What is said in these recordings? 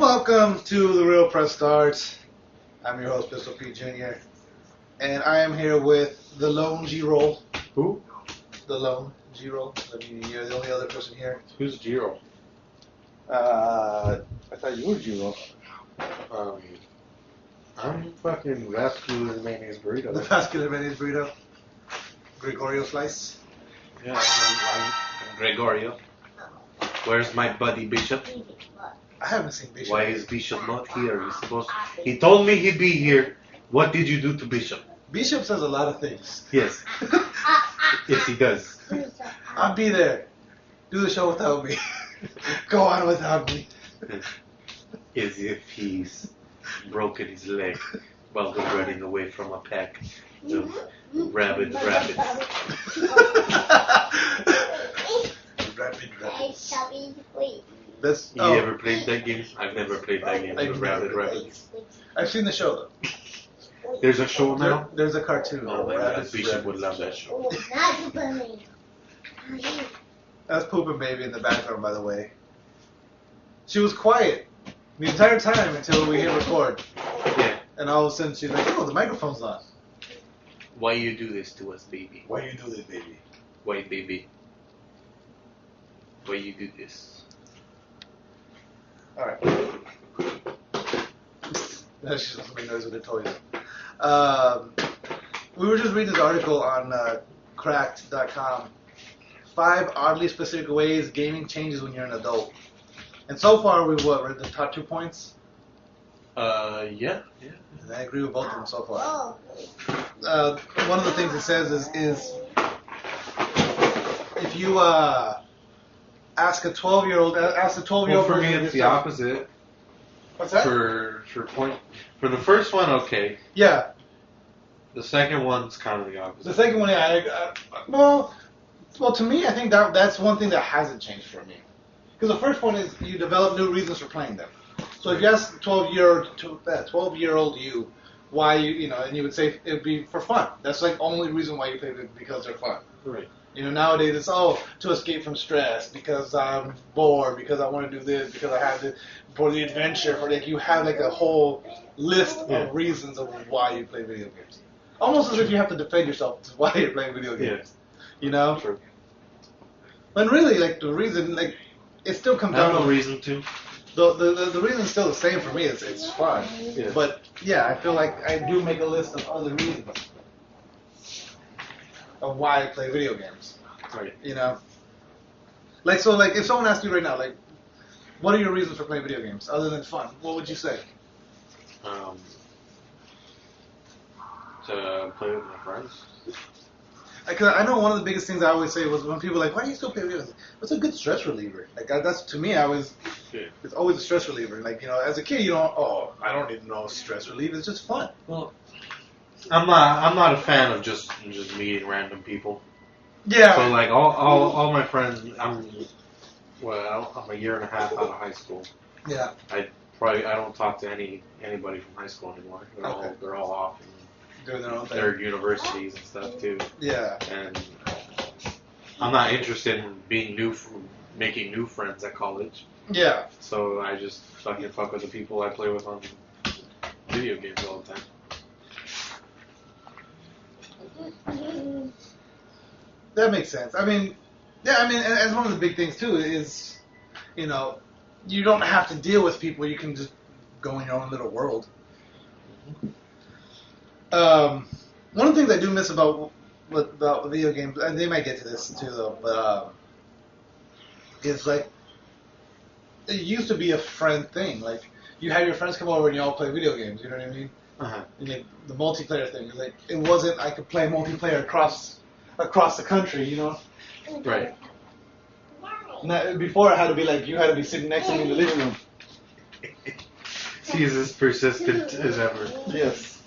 Welcome to The Real Press Starts. I'm your host, Pistol Pete Jr. And I am here with the lone G-Roll. Who? The lone G-Roll. I mean, you're the only other person here. Who's G-Roll? I thought you were G-Roll. I'm fucking vascular mayonnaise burrito. The vascular mayonnaise burrito. Gregorio slice. Yeah, I'm Gregorio. Where's my buddy Bishop? I haven't seen Bishop. Why is Bishop not here? He told me he'd be here. What did you do to Bishop? Bishop says a lot of things. Yes. Yes, he does. I'll be there. Do the show without me. Go on without me. As if he's broken his leg while we're running away from a pack of rabid rabbits. Rabid rabbits. You ever played that game? I've never played that game. The rabid rabbits. I've seen the show though. There's a show now? There's a cartoon. Oh my god, Bishop would love that show. That's Poopin' Baby in the background, by the way. She was quiet the entire time until we hit record. Yeah. And all of a sudden she's like, oh, the microphone's on. Why you do this to us, baby? Why you do this, baby? Why, baby? Why you do this? Alright. She's just making noise with her toys. We were just reading this article on cracked.com. 5 oddly specific ways gaming changes when you're an adult. And so far, we've read the top 2 points? Yeah. And I agree with both of them so far. One of the things it says is if you ask a 12-year-old, Well, for me, it's the opposite. What's that? For the first one, okay. Yeah. The second one's kind of the opposite. The second one, yeah. Well, to me, I think that's one thing that hasn't changed for me. Because the first one is you develop new reasons for playing them. So if you ask 12-year-old you why and you would say it would be for fun. That's like the only reason why you play them, because they're fun. Right. Nowadays it's to escape from stress, because I'm bored, because I want to do this, because I have to for the adventure, for you have like a whole list of reasons of why you play video games. Almost as if you have to defend yourself to why you're playing video games. Yeah. True. But really, the reason, it still comes down to... no reason to. The reason's still the same for me. It's fun. Yeah. But, yeah, I feel like I do make a list of other reasons of why I play video games. Right. If someone asked you right now, what are your reasons for playing video games, other than fun? What would you say? To play with my friends. Because I know one of the biggest things I always say was when people are like, why do you still play video games? It's a good stress reliever. That's, to me, it's always a stress reliever. As a kid, I don't need to know stress relief. It's just fun. Well, I'm not a fan of just meeting random people. Yeah. So all my friends, I'm a year and a half out of high school. Yeah. I don't talk to anybody from high school anymore. They're all off and doing their own thing. They're universities and stuff too. Yeah. And I'm not interested in making new friends at college. Yeah. So I just fucking fuck with the people I play with on video games all the time. That makes sense. And one of the big things too is, you don't have to deal with people. You can just go in your own little world. One of the things I do miss about video games, and they might get to this too though, but it's it used to be a friend thing. You have your friends come over and you all play video games. You know what I mean? Uh-huh. The multiplayer thing. It wasn't I could play multiplayer across the country. Right. Before it had to be you had to be sitting next to me in the living room. She's as persistent as ever. Yes.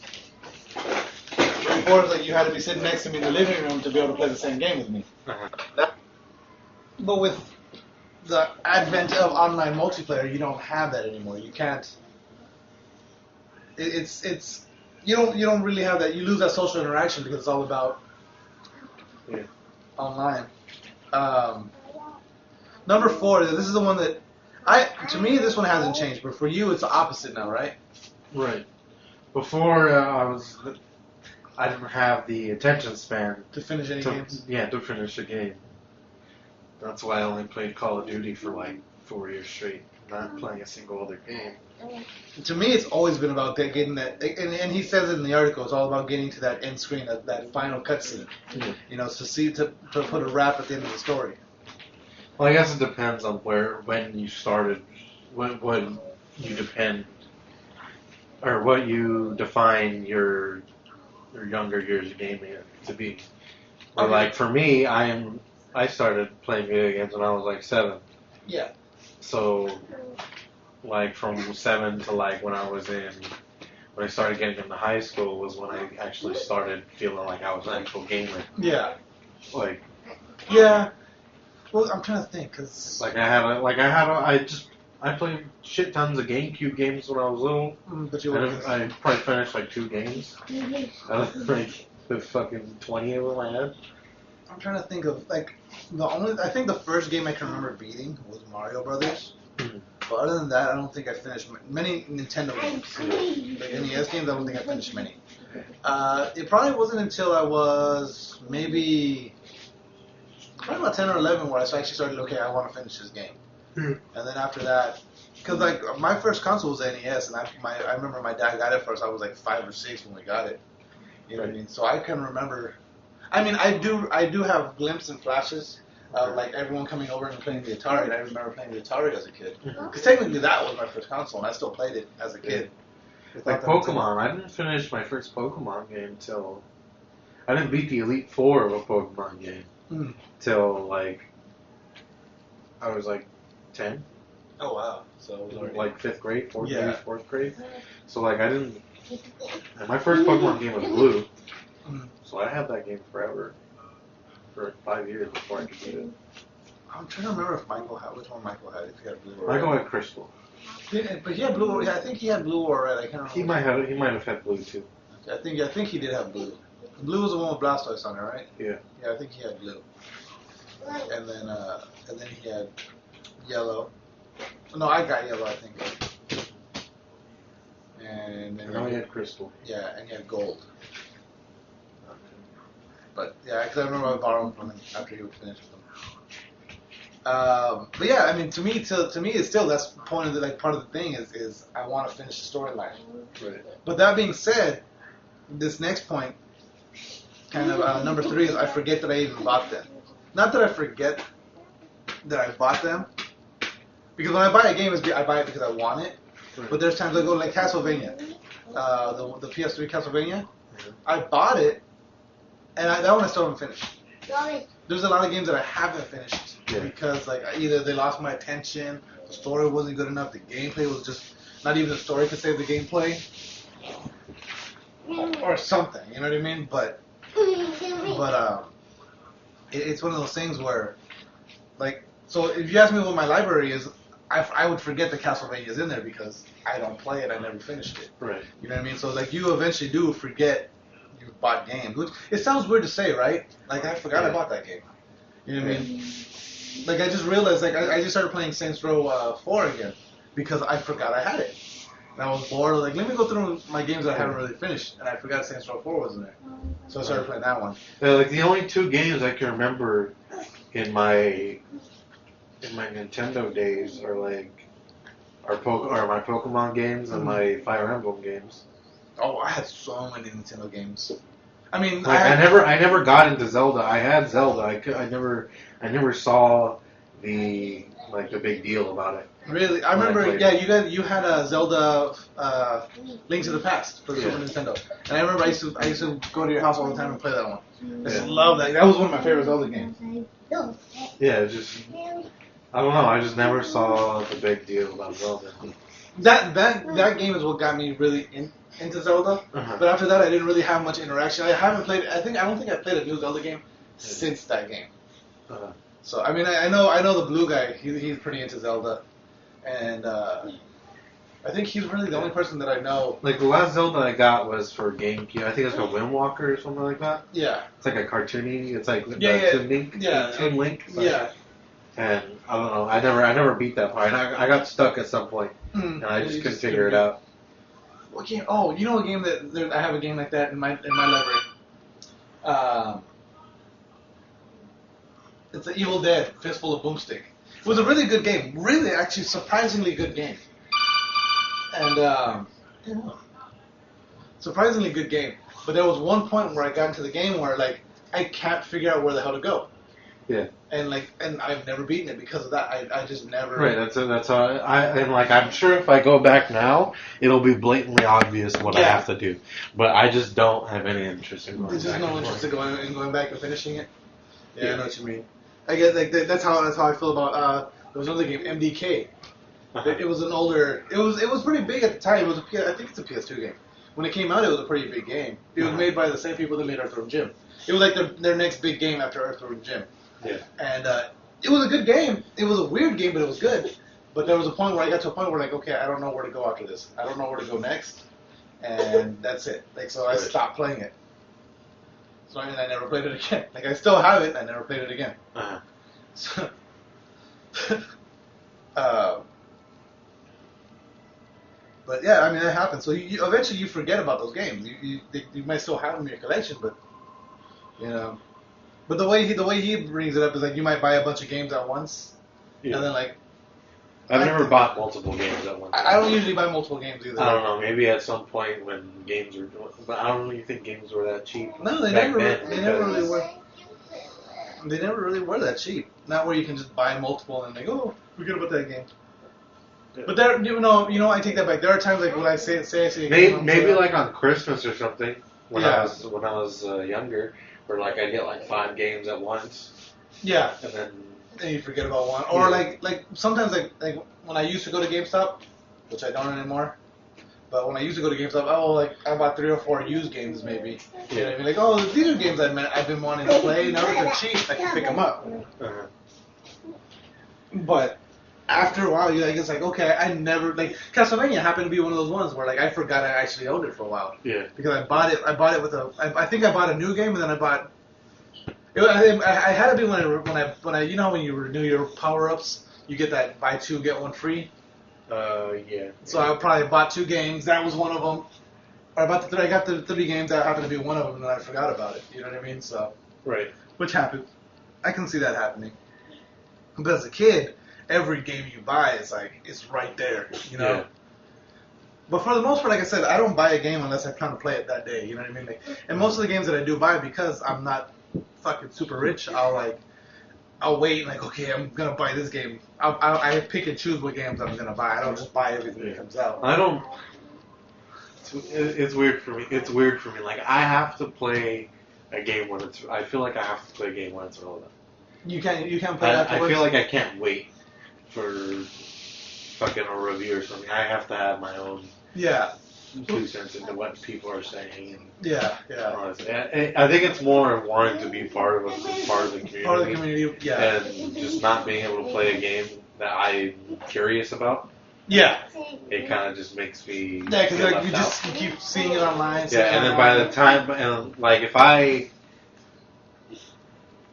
Before it was you had to be sitting next to me in the living room to be able to play the same game with me. Uh-huh. But with the advent of online multiplayer, you don't have that anymore. You can't. It's you don't really have that. You lose that social interaction because it's all about online. Number 4, this is the one that To me, this one hasn't changed, but for you, it's the opposite now, right? Right. Before I didn't have the attention span To finish any games. Yeah, to finish a game. That's why I only played Call of Duty for like 4 years straight, not playing a single other game. To me, it's always been about getting that, and he says it in the article. It's all about getting to that end screen, that final cutscene. Yeah. You know, to put a wrap at the end of the story. Well, I guess it depends on when you started, what you depend, or what you define your younger years of gaming to be. Or Okay. like for me, I started playing video games when I was like 7. Yeah. So, like from 7 to like when I started getting into high school was when I actually started feeling like I was an actual gamer. Yeah. Like, yeah. Well, I'm trying to think, cause I played shit tons of GameCube games when I was little. But you were. I probably finished like 2 games. Out of like the fucking 20 of them I had. I'm trying to think of like I think the first game I can remember beating was Mario Brothers. But other than that, I don't think I finished many Nintendo games. Like NES games, I don't think I finished many. It probably wasn't until I was probably about 10 or 11 where I actually started, okay, I want to finish this game. And then after that, because like my first console was NES, and I remember my dad got it first. I was like 5 or 6 when we got it. You know what I mean? So I can remember. I mean, I do have glimpses and flashes of like everyone coming over and playing the Atari. And I remember playing the Atari as a kid, because technically that was my first console, and I still played it as a kid. Like Pokemon, I didn't finish my first Pokemon game till I didn't beat the Elite Four of a Pokemon game till like I was like 10. Oh wow! So it was already Like 5th grade, maybe Yeah. 4th grade. So like I didn't. And my first Pokemon game was Blue, so I had that game forever, for like 5 years before I could beat it. I'm trying to remember if Michael had which one Michael had. If he had blue or Michael red. had Crystal. Yeah, but he had blue. I think he had blue or red. I can't remember. He might have had Blue too. I think he did have blue. Blue was the one with Blastoise on it, right? Yeah. Yeah, I think he had blue. And then he had yellow. No, I got yellow, I think. And then And I had Crystal. yeah, and he had gold. But yeah, because I remember I borrowed from him after he was finished with them. But yeah, I mean, to me, it's still that's part of the thing is I want to finish the storyline. Right. But that being said, this next point, kind of number 3, is I forget that I even bought them. Not that I forget that I bought them, because when I buy a game, I buy it because I want it. Right. But there's times I go like Castlevania, the PS3 Castlevania. I bought it, and that one I still haven't finished. There's a lot of games that I haven't finished because like either they lost my attention, the story wasn't good enough, the gameplay was just not even the story could save the gameplay, or something. You know what I mean? But it's one of those things where, like, so if you ask me what my library is, I would forget the Castlevania's in there because I don't play it. I never finished it. Right. You know what I mean? So like you eventually do forget you bought games. Which it sounds weird to say, right? Like I forgot I bought that game. You know what I mean? Like I just realized, like I just started playing Saints Row 4 again because I forgot I had it. And I was bored. Like let me go through my games that I haven't really finished, and I forgot Saints Row 4 was in there. So I started playing that one. Like the only 2 games I can remember in my Nintendo days are like my Pokemon games and my Fire Emblem games. Oh, I had so many Nintendo games. I mean, Like I never got into Zelda. I had Zelda. I never saw the big deal about it. Really, I remember. Yeah, you had a Zelda Link to the Past for the Super Nintendo, and I remember I used to go to your house all the time and play that one. I just love that. That was one of my favorite Zelda games. Yeah, just I don't know. I just never saw the big deal about Zelda. That game is what got me really into Zelda. Uh-huh. But after that, I didn't really have much interaction. I haven't played. I don't think I played a new Zelda game since that game. Uh-huh. So I mean, I know the blue guy. He's pretty into Zelda, and I think he's really the only person that I know. Like the last Zelda I got was for GameCube. I think it's called Wind Walker or something like that. Yeah. It's like a cartoony. It's like Yeah. Toon Link. Yeah. Toon Link. Yeah. And I don't know. I never beat that part. And I got stuck at some point, and I just couldn't figure it out. What game? Oh, you know a game that I have a game like that in my library. It's an Evil Dead Fistful of Boomstick. It was a really good game. Really, actually, surprisingly good game. And surprisingly good game. But there was one point where I got into the game where like I can't figure out where the hell to go. Yeah. And I've never beaten it because of that. I just never. Right. That's how I'm sure if I go back now, it'll be blatantly obvious what I have to do. But I just don't have any interest in going back. There's just no interest in going back and finishing it. Yeah, Yeah. I know what you mean. I get like that's how I feel about there was another game, MDK. It was an older. It was pretty big at the time. It was I think it's a PS2 game. When it came out, it was a pretty big game. It was made by the same people that made Earthworm Jim. It was like their next big game after Earthworm Jim. Yeah. And it was a good game. It was a weird game, but it was good. But there was a point where I got to a point where like, okay, I don't know where to go after this. I don't know where to go next, and that's it. Like so, I stopped playing it. So I mean, I never played it again. Like I still have it. I never played it again. Uh-huh. So, but yeah, I mean that happens. So you eventually you forget about those games. You might still have them in your collection, but you know. But the way he brings it up is like you might buy a bunch of games at once, and then like. I've never bought multiple games at once. I don't usually buy multiple games either. I don't know. Maybe at some point when games were, but I don't really think games were that cheap. No, they never really were. They never really were that cheap. Not where you can just buy multiple and like, oh, forget about that game. Yeah. But there, you know, I take that back. There are times like when I say I see a game, maybe like on Christmas or something when I was younger, where like I get like 5 games at once. Yeah. And then. And you forget about one, or like sometimes like when I used to go to GameStop, which I don't anymore. But when I used to go to GameStop, I bought 3 or 4 used games maybe. You know what I mean? Like, oh, these are games I've been wanting to play. Now that they're cheap, I can pick them up. Uh-huh. But after a while, it's like, okay, I never like Castlevania happened to be one of those ones where like I forgot I actually owned it for a while. Yeah. Because I bought it with I think I bought a new game and then I bought. I had to be when I you know when you renew your power ups, you get that buy 2 get 1 free. Yeah. So I probably bought 2 games. That was one of them. Or I bought I got the 3 games. That happened to be one of them, and I forgot about it. You know what I mean? So. Right. Which happens. I can see that happening. But as a kid, every game you buy is like it's right there. You know. Yeah. But for the most part, like I said, I don't buy a game unless I plan to play it that day. You know what I mean? Like, and most of the games that I do buy, because I'm not fucking super rich, I'll wait, like, okay, I'm gonna buy this game. I pick and choose what games I'm gonna buy. I don't just buy everything that comes out. I don't. It's weird for me. It's weird for me. Like I have to play a game when it's. I feel like I have to play a game when it's relevant. You can't play that. I feel like I can't wait for fucking a review or something. I have to have my own. Yeah. 2 cents into what people are saying. Yeah. I think it's more wanting to be part of the community. Part of the community, yeah. And just not being able to play a game that I'm curious about. Yeah. It kind of just makes me. Yeah, because like you keep seeing it online. Yeah, and then by the time, and like if I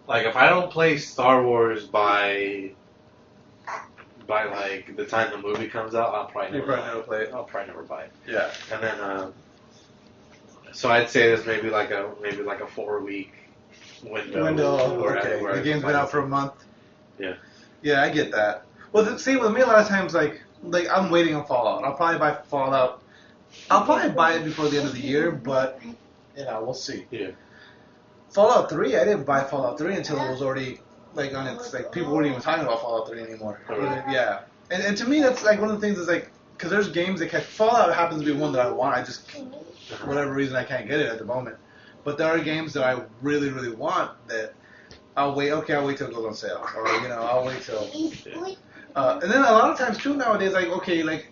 don't play Star Wars by like the time the movie comes out, I'll probably never play it. I'll probably never buy it. Yeah. And then, so I'd say there's maybe like a 4-week window. Okay. The game's been out for a month. Yeah. Yeah, I get that. Well, see, with me a lot of times, like I'm waiting on Fallout. I'll probably buy Fallout. I'll probably buy it before the end of the year, but we'll see. Yeah. Fallout 3, I didn't buy Fallout 3 until it was already. Like on its like people weren't even talking about Fallout 3 anymore. Yeah, and to me that's like one of the things is like because there's games that Fallout happens to be one that I want. I just for whatever reason I can't get it at the moment. But there are games that I really really want that I'll wait. Okay, I'll wait till it goes on sale, or I'll wait till. And then a lot of times too nowadays like okay like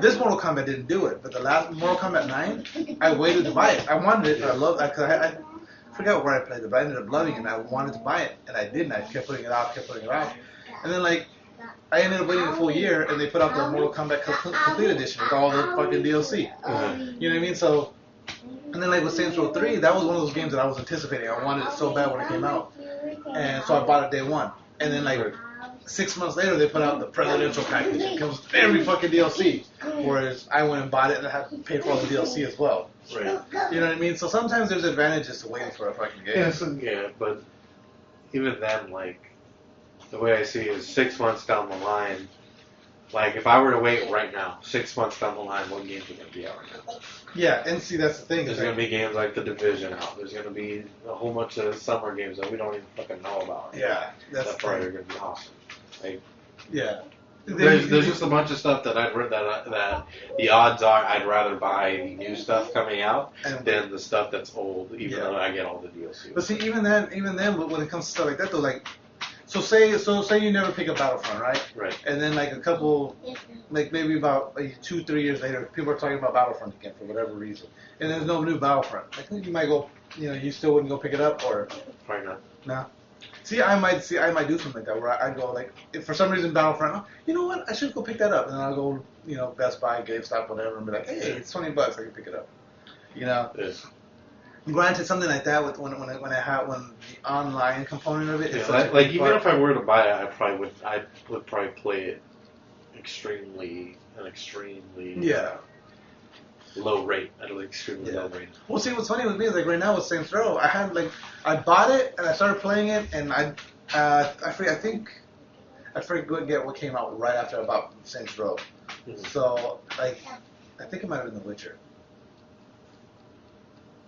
this Mortal Kombat didn't do it, but the last Mortal Kombat 9 I waited to buy it. I wanted it. I loved it because I forgot where I played it, but I ended up loving it, and I wanted to buy it, and I didn't. I kept putting it off, and then, like, I ended up waiting a full year, and they put out the Mortal Kombat Complete Edition with all the fucking DLC. You know what I mean? So, and then, like, with Saints Row 3, that was one of those games that I was anticipating. I wanted it so bad when it came out, and so I bought it day one. and then like 6 months later they put out the presidential package. It comes with every fucking DLC. Whereas I went and bought it and I had to pay for all the DLC as well. Right. You know what I mean? So sometimes there's advantages to waiting for a fucking game. Yeah, but even then, like, the way I see it is 6 months down the line, like, if I were to wait right now, 6 months down the line, what games are going to be out right now? Yeah, and see, that's the thing. There's going to be games like The Division out. There's going to be a whole bunch of summer games that we don't even fucking know about. Yeah, that's that probably are going to be awesome. Like, yeah. There's just a bunch of stuff that I'd read that the odds are I'd rather buy the new stuff coming out than the stuff that's old, even though I get all the DLC. But see, even then, when it comes to stuff like that, though, like, so say you never pick up Battlefront, right? Right. And then like a couple, like maybe about like 2-3 years later, people are talking about Battlefront again for whatever reason, and there's no new Battlefront. I think you might go, you still wouldn't go pick it up, or Probably not. no. See, I might do something like that where I go like, if for some reason Battlefront, oh, you know what, I should go pick that up, and then I'll go, Best Buy, GameStop, whatever, and be like, hey, it's $20, I can pick it up. Yeah. Granted, something like that with when the online component of it. Yeah, like even if I were to buy it, I would probably play it extremely low rate at an extremely low rate. Well, see, what's funny with me is like right now with Saints Row, I bought it and I started playing it, and I forget what came out right after I bought Saints Row. Mm-hmm. So like, I think it might have been The Witcher.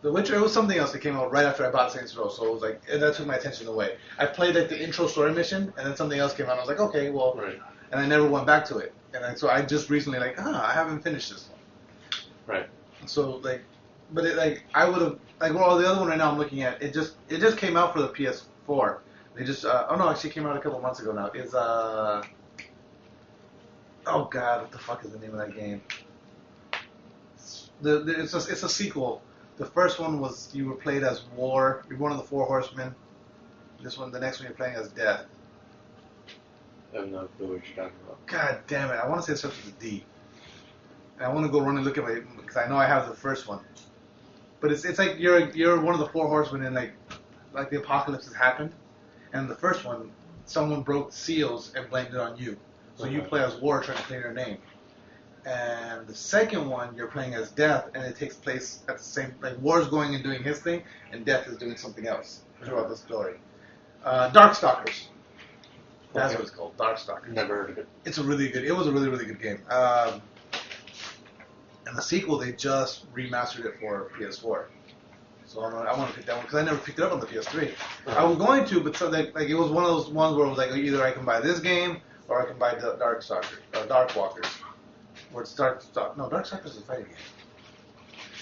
The Witcher, it was something else that came out right after I bought Saints Row, so it was like, and that took my attention away. I played like the intro story mission, and then something else came out. And I was like, okay, well, right. And I never went back to it, and so I just recently I haven't finished this one. Right. So like, but it I would have well, the other one right now I'm looking at, it just came out for the PS4. They just actually it came out a couple months ago now. It's oh god, what the fuck is the name of that game? It's a sequel. The first one was you were played as War. You're one of the 4 horsemen. The next one you're playing as Death. I have no clue what you're talking about. God damn it! I want to say it starts with a D. And I want to go run and look at it because I know I have the first one. But it's like you're one of the 4 horsemen and like the apocalypse has happened, and the first one someone broke seals and blamed it on you. So you play as War trying to clear your name. And the second one, you're playing as Death, and it takes place at the same, like War's going and doing his thing, and Death is doing something else throughout the story. Darkstalkers. That's what it's called, Darkstalkers. Never heard of it. It was a really, really good game. And the sequel, they just remastered it for PS4. So I want to pick that one, because I never picked it up on the PS3. I was going to, but so like it was one of those ones where it was like, either I can buy this game, or I can buy Darkstalkers, or Darkwalkers. Or it's Darkstalkers is a fighting game.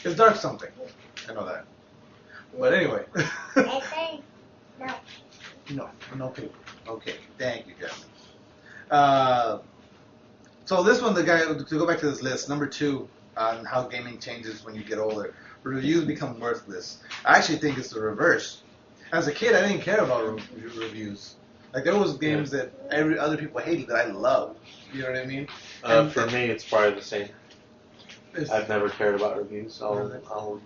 It's Dark something. I know that. But anyway. No paper. Okay, thank you, guys. So this one, to go back to this list, number 2 on how gaming changes when you get older. Reviews become worthless. I actually think it's the reverse. As a kid, I didn't care about reviews. Like, there was games that other people hated that I loved. You know what I mean? For me, it's probably the same. I've never cared about reviews. I'll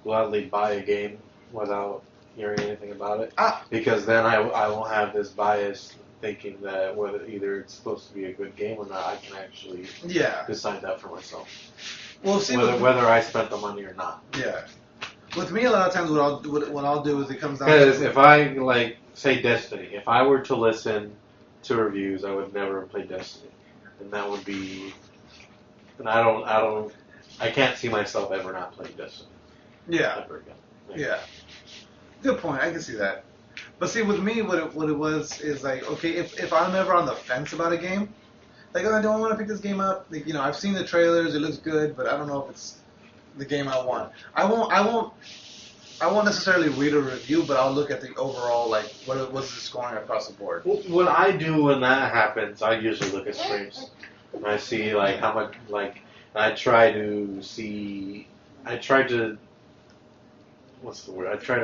gladly buy a game without hearing anything about it. Because then I won't have this bias thinking that whether either it's supposed to be a good game or not, I can actually decide that for myself. Well, see, whether I spent the money or not. Yeah. With me, a lot of times what I'll do is it comes down because to... if I, say Destiny, if I were to listen to reviews, I would never play Destiny. And that would be... And I can't see myself ever not playing Destiny. Yeah. Ever again. Yeah. Good point. I can see that. But see, with me, what it was is like, okay, if I'm ever on the fence about a game, like, I don't want to pick this game up. Like, I've seen the trailers, it looks good, but I don't know if it's the game I want. I won't necessarily read a review, but I'll look at the overall, like, what's the scoring across the board. What I do when that happens, I usually look at streams. And I see, like, how much, like, I try to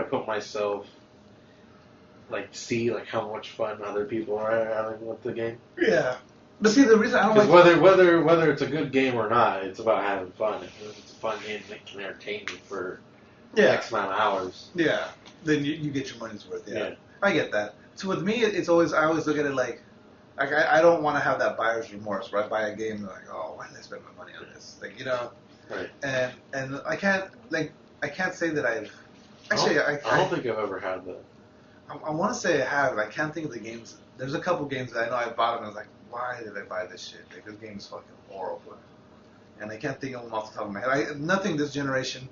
put myself, like, see, like, how much fun other people are having with the game. Yeah. But see, the reason I don't like... Because whether it's a good game or not, it's about having fun. If it's a fun game that can entertain you for X amount of hours. Yeah. Then you get your money's worth, yeah. I get that. So with me, it's always I always look at it like I don't want to have that buyer's remorse where I buy a game and like, oh, why did I spend my money on this? Like, you know, right. And I can't say that I've actually I don't think I've ever had that. I want to say I have. I can't think of the games. There's a couple games that I know I bought and I was like, why did I buy this shit? Like, this game is fucking horrible. And I can't think of them off the top of my head. Nothing this generation.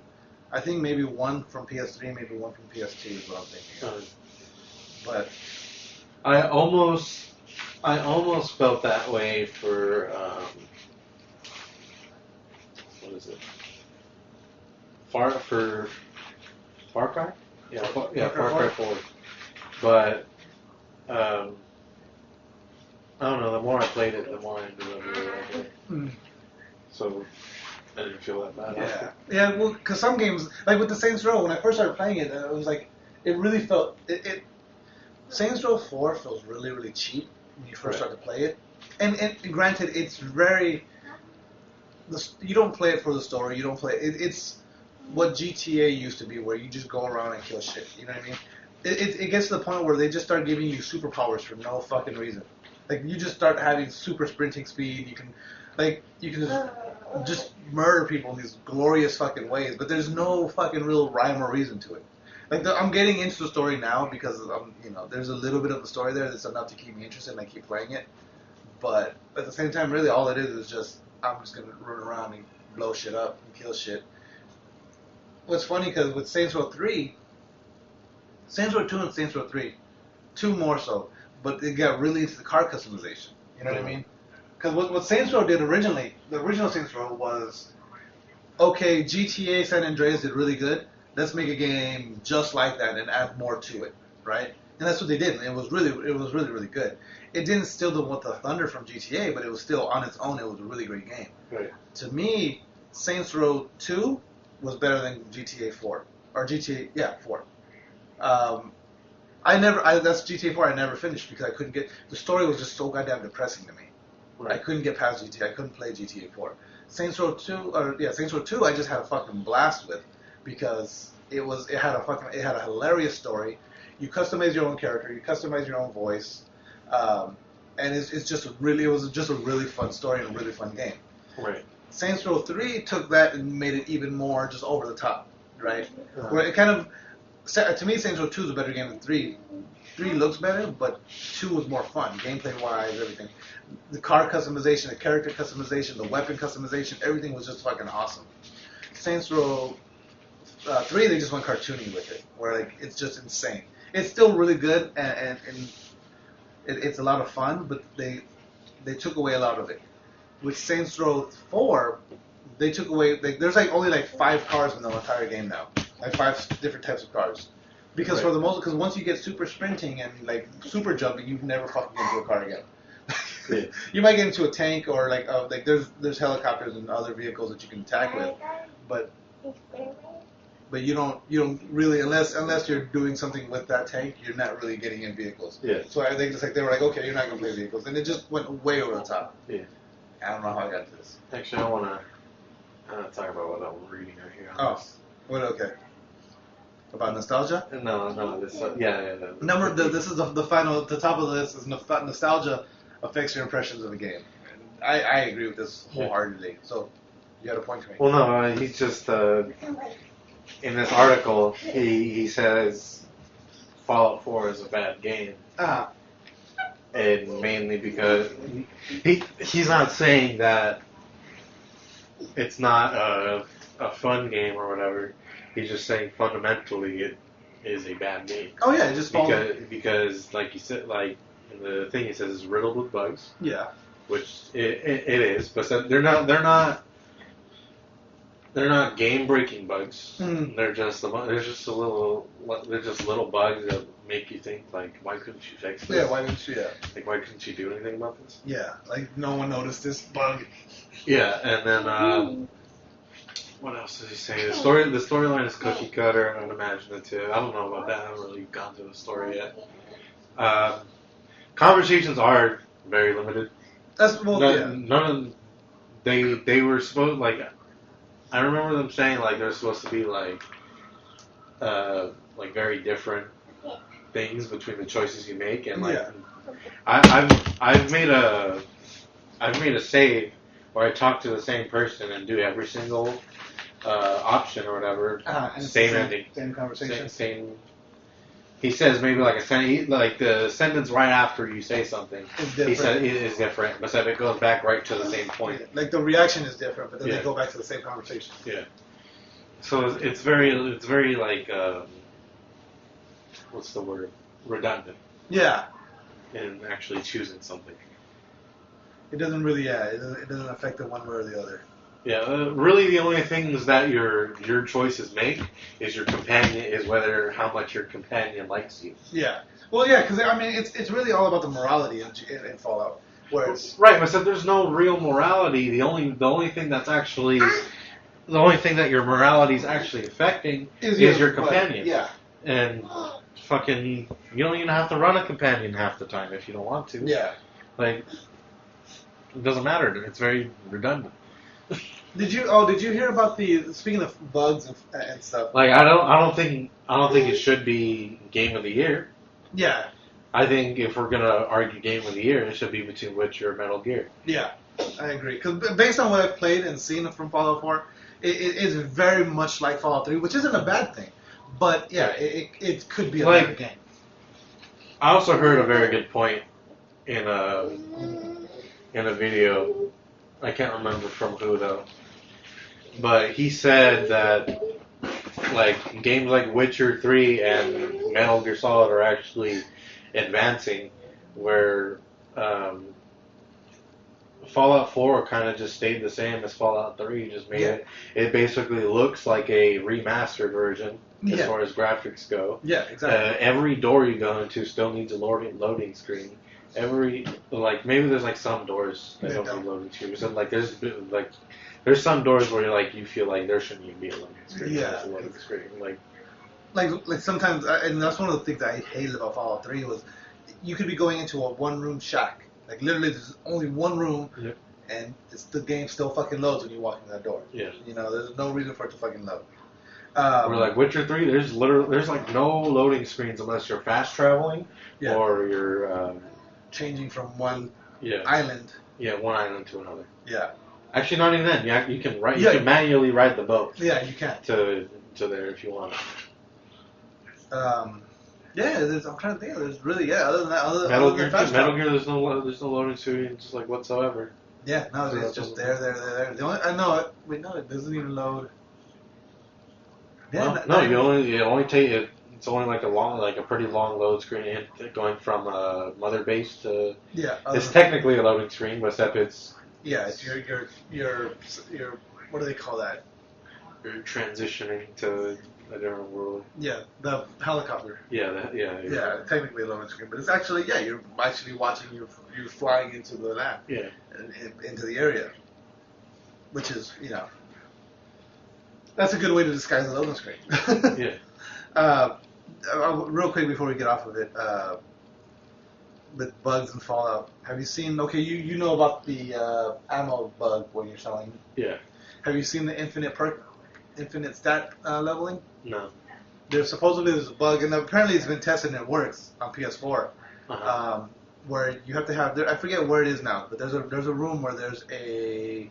I think maybe one from PS3, maybe one from PS2 is what I'm thinking of. But I almost felt that way for what is it? Far Cry? Yeah, Far Cry 4. But I don't know. The more I played it, the more I ended up really liking it. So I didn't feel that bad. Yeah. Well, because some games, like with the Saints Row, when I first started playing it, it was like it really felt it. Saints Row 4 feels really, really cheap when you first start to play it. And granted, it's very. You don't play it for the story. You don't play it. It's what GTA used to be, where you just go around and kill shit. You know what I mean? It gets to the point where they just start giving you superpowers for no fucking reason. Like you just start having super sprinting speed. You can just murder people in these glorious fucking ways. But there's no fucking real rhyme or reason to it. Like I'm getting into the story now because there's a little bit of the story there that's enough to keep me interested and I keep playing it. But at the same time, really, all it is just I'm just gonna run around and blow shit up and kill shit. What's funny because with Saints Row 3, Saints Row 2 and Saints Row 3, 2 more so, but it got really into the car customization. You know what I mean? Because what Saints Row did originally, the original Saints Row was, okay, GTA San Andreas did really good. Let's make a game just like that and add more to it, right? And that's what they did. And it was really, really good. It didn't steal the thunder from GTA, but it was still on its own. It was a really great game. Right. To me, Saints Row 2 was better than GTA 4 or GTA 4. That's GTA 4. I never finished because I couldn't get the story was just so goddamn depressing to me. Right. I couldn't get past GTA. I couldn't play GTA 4. Saints Row 2 I just had a fucking blast with. Because it had a hilarious story. You customize your own character, you customize your own voice, and it was just a really fun story and a really fun game. Right. Saints Row 3 took that and made it even more just over the top, right? Where it kind of, to me, Saints Row 2 is a better game than 3. 3 looks better, but 2 was more fun, gameplay-wise, everything. The car customization, the character customization, the weapon customization, everything was just fucking awesome. Saints Row 3, they just went cartoony with it, where like it's just insane. It's still really good and it's a lot of fun, but they took away a lot of it. With Saints Row 4, they took away there's like only like 5 cars in the entire game now, like 5 different types of cars. Because because once you get super sprinting and like super jumping, you've never fucking get into a car again. Yeah. You might get into a tank or like there's helicopters and other vehicles that you can attack with, but you don't really unless you're doing something with that tank, you're not really getting in vehicles. Yeah. So I think they were like, okay, you're not gonna play vehicles, and it just went way over the top. Yeah. I don't know how I got to this. Actually, I want to talk about what I'm reading right here. What? Okay. About nostalgia? No. This yeah. This is the final. The top of the list is nostalgia affects your impressions of a game. And I agree with this wholeheartedly. So you got a point to make. Well, no, he's just. In this article, he says Fallout 4 is a bad game. And mainly because he's not saying that it's not a fun game or whatever. He's just saying fundamentally it is a bad game. Oh yeah, it just because like you said, like in the thing he says it's riddled with bugs. Yeah. Which it is, but they're not game-breaking bugs. They're just little bugs that make you think like, why couldn't you fix this? Yeah, why didn't you? Yeah. Like, why couldn't you do anything about this? Yeah, like no one noticed this bug. Yeah, and then what else does he say? The storyline is cookie cutter and unimaginative. I don't know about that. I haven't really gone to the story yet. Conversations are very limited. None of they were supposed like. I remember them saying like they're supposed to be like very different things between the choices you make, and like Yeah. I've made a save where I talk to the same person and do every single option or whatever. And Same ending. Same conversation. Same. He says maybe like a sentence, like the sentence right after you say something. He said it is different, but it goes back right to the same point. Yeah. Like the reaction is different, but then Yeah. they go back to the same conversation. Yeah. So it's very like what's the word? Redundant. Yeah. In actually choosing something. It doesn't really. Yeah. It doesn't affect it one way or the other. Yeah, really the only things that your choices make is your companion, is whether how much your companion likes you. Yeah. Well, yeah, because I mean, it's really all about the morality in Fallout. Whereas right, but so there's no real morality. The only thing that's actually the only thing that your morality is actually affecting is your companion. Yeah. And fucking, you don't even have to run a companion half the time if you don't want to. Yeah. Like, it doesn't matter. It's very redundant. Did you hear about speaking of bugs and stuff? Like I don't think it should be game of the year. Yeah. I think if we're gonna argue game of the year, it should be between Witcher and Metal Gear. Yeah, I agree. Because based on what I've played and seen from Fallout 4, it is very much like Fallout 3, which isn't a bad thing. But yeah, it could be a better game. I also heard a very good point in a video. I can't remember from who though. But he said that like games like Witcher 3 and Metal Gear Solid are actually advancing, where Fallout 4 kind of just stayed the same as Fallout 3, just made it. It basically looks like a remastered version as far as graphics go. Yeah, exactly. Every door you go into still needs a loading screen. Maybe there's like some doors that don't need loading screens. So like there's some doors where you feel like there shouldn't even be a loading screen. Yeah. A loading screen. Like sometimes, and that's one of the things that I hated about Fallout 3 was you could be going into a one-room shack. Like literally, there's only one room, and the game still fucking loads when you walk in that door. Yeah. You know, there's no reason for it to fucking load. Or like Witcher 3, there's like no loading screens unless you're fast traveling or you're changing from one island. Yeah, one island to another. Yeah. Actually, not even then. You can you can manually ride the boat. Yeah, you can. To there if you want. I'm trying to think. There's really other than that, Metal Gear, there's no loading screen just like whatsoever. Yeah, no, it's just there. The only it doesn't even load. Yeah, it's only like a pretty long load screen going from mother base to. Yeah. It's technically a loading screen, but except it's. Yeah, it's your what do they call that? You're transitioning to a different world. Yeah, the helicopter. Yeah, technically a loading screen, but it's actually you're actually watching you flying into the land. Yeah. Into the area, which is that's a good way to disguise a loading screen. Yeah. Real quick before we get off of it, with bugs and Fallout, have you seen? Okay, you know about the ammo bug when you're selling. Yeah. Have you seen the infinite stat leveling? No. There's a bug, and apparently it's been tested and it works on PS4. Where you have to have, I forget where it is now, but there's a room where there's a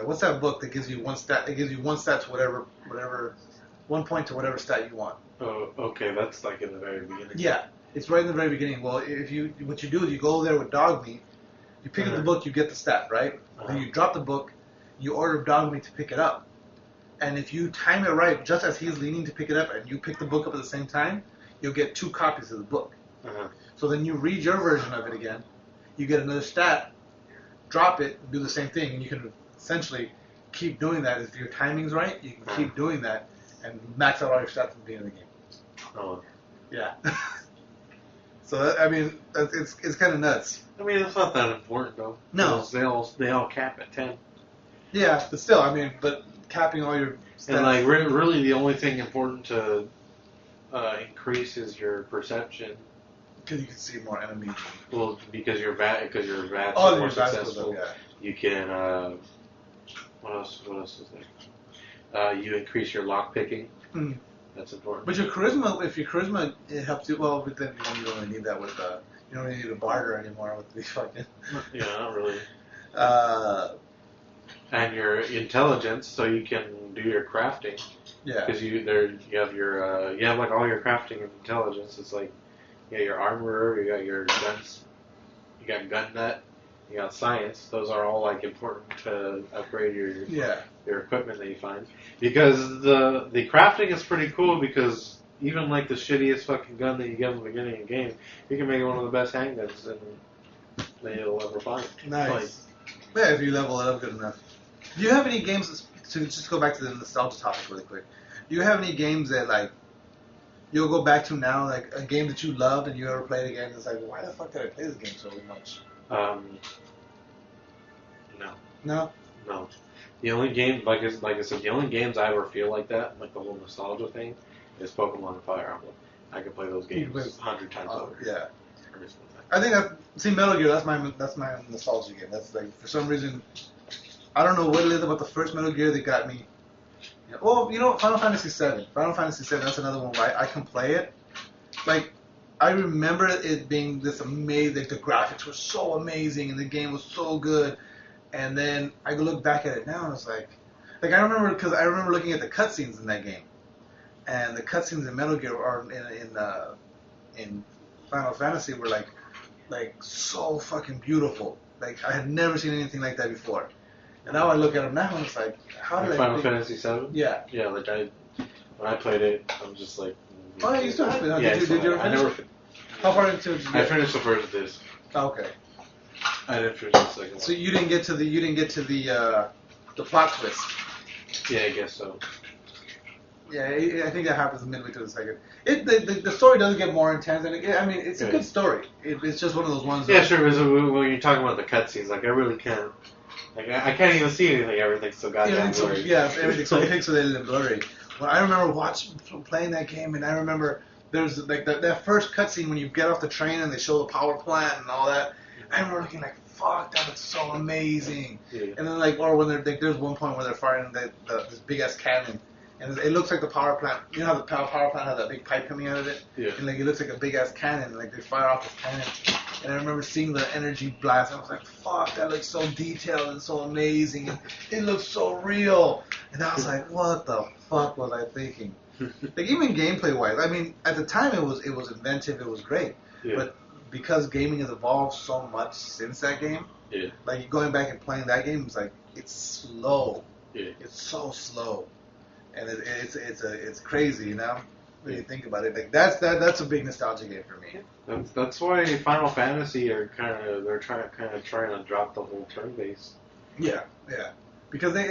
what's that book that gives you one stat? It gives you one stat to whatever 1 point to whatever stat you want. Oh, okay, that's like in the very beginning. Yeah, it's right in the very beginning. Well, what you do is you go there with dog meat, you pick up the book, you get the stat, right? Then you drop the book, you order dog meat to pick it up, and if you time it right, just as he's leaning to pick it up, and you pick the book up at the same time, you'll get 2 copies of the book. So then you read your version of it again, you get another stat, drop it, do the same thing, and you can essentially keep doing that. If your timing's right, you can keep doing that and max out all your stats at the beginning of the game. Oh. Yeah. So I mean, it's kind of nuts. I mean, it's not that important though. No. They all cap at 10. Yeah, but still, I mean, capping all your stats. And really the only thing important to increase is your perception. Because you can see more enemies. Well, because your VATs are more your successful. VATs, you can. What else is there? You increase your lock picking. That's important. But your charisma, if your charisma it helps you, well, but then you don't really need that with you don't really need a barter anymore with these fucking. Yeah, not really. And your intelligence, so you can do your crafting. Yeah. Because you have your you have like all your crafting and intelligence. It's like your armorer, you got your guns, you got gun nut, you got science. Those are all like important to upgrade your equipment that you find. Because the crafting is pretty cool because even like the shittiest fucking gun that you get in the beginning of the game, you can make it one of the best handguns that you'll ever find. Nice. Yeah, if you level it up good enough. Do you have any games, to just go back to the nostalgia topic really quick, do you have any games that, like, you'll go back to now, like, a game that you loved and you ever played again, and it's like, why the fuck did I play this game so much? No. No? No. The only game, like I said, the only games I ever feel like that, like the whole nostalgia thing, is Pokemon and Fire Emblem. I can play those games 100 times over. Yeah. Every single time. I think Metal Gear, that's my nostalgia game. That's like, for some reason, I don't know what it is about the first Metal Gear that got me. Well, you know, Final Fantasy VII. Final Fantasy VII, that's another one where I can play it. Like, I remember it being this amazing, like, the graphics were so amazing and the game was so good. And then I look back at it now and it's like I remember, because I remember looking at the cutscenes in that game. And the cutscenes in Metal Gear or in Final Fantasy were like so fucking beautiful. Like, I had never seen anything like that before. And now I look at them now and it's like, how did Final Fantasy VII? Yeah. Yeah, like when I played it, I'm just like. Oh, yeah, you still have it. Huh? Yeah, did you ever finish it? How far into it did you get? I finished the first disc. Oh, okay. I didn't finish the second one. So you didn't get to the plot twist. Yeah, I guess so. Yeah, I think that happens midway through the second. The story does get more intense, and it's a good story. It's just one of those ones. Yeah, sure. When you're talking about the cutscenes, like I really can't. Like I can't even see anything. Everything's so goddamn blurry. Everything's so pixelated and blurry. Well, I remember playing that game, and I remember there's like that first cutscene when you get off the train and they show the power plant and all that. I remember looking like, fuck, that looks so amazing. Yeah. And then or when there's one point where they're firing this big ass cannon, and it looks like the power plant. You know how the power plant has that big pipe coming out of it? Yeah. And it looks like a big ass cannon. And they fire off this cannon. And I remember seeing the energy blast. And I was like, fuck, that looks so detailed and so amazing. And it looks so real. And I was like, what the fuck was I thinking? Like, even gameplay wise, I mean, at the time it was inventive. It was great. Yeah. But because gaming has evolved so much since that game, like going back and playing that game, it's slow. Yeah. It's so slow. And it's crazy, you know, when you think about it. Like that's a big nostalgia game for me. That's why Final Fantasy are trying to drop the whole turn based. Yeah, because they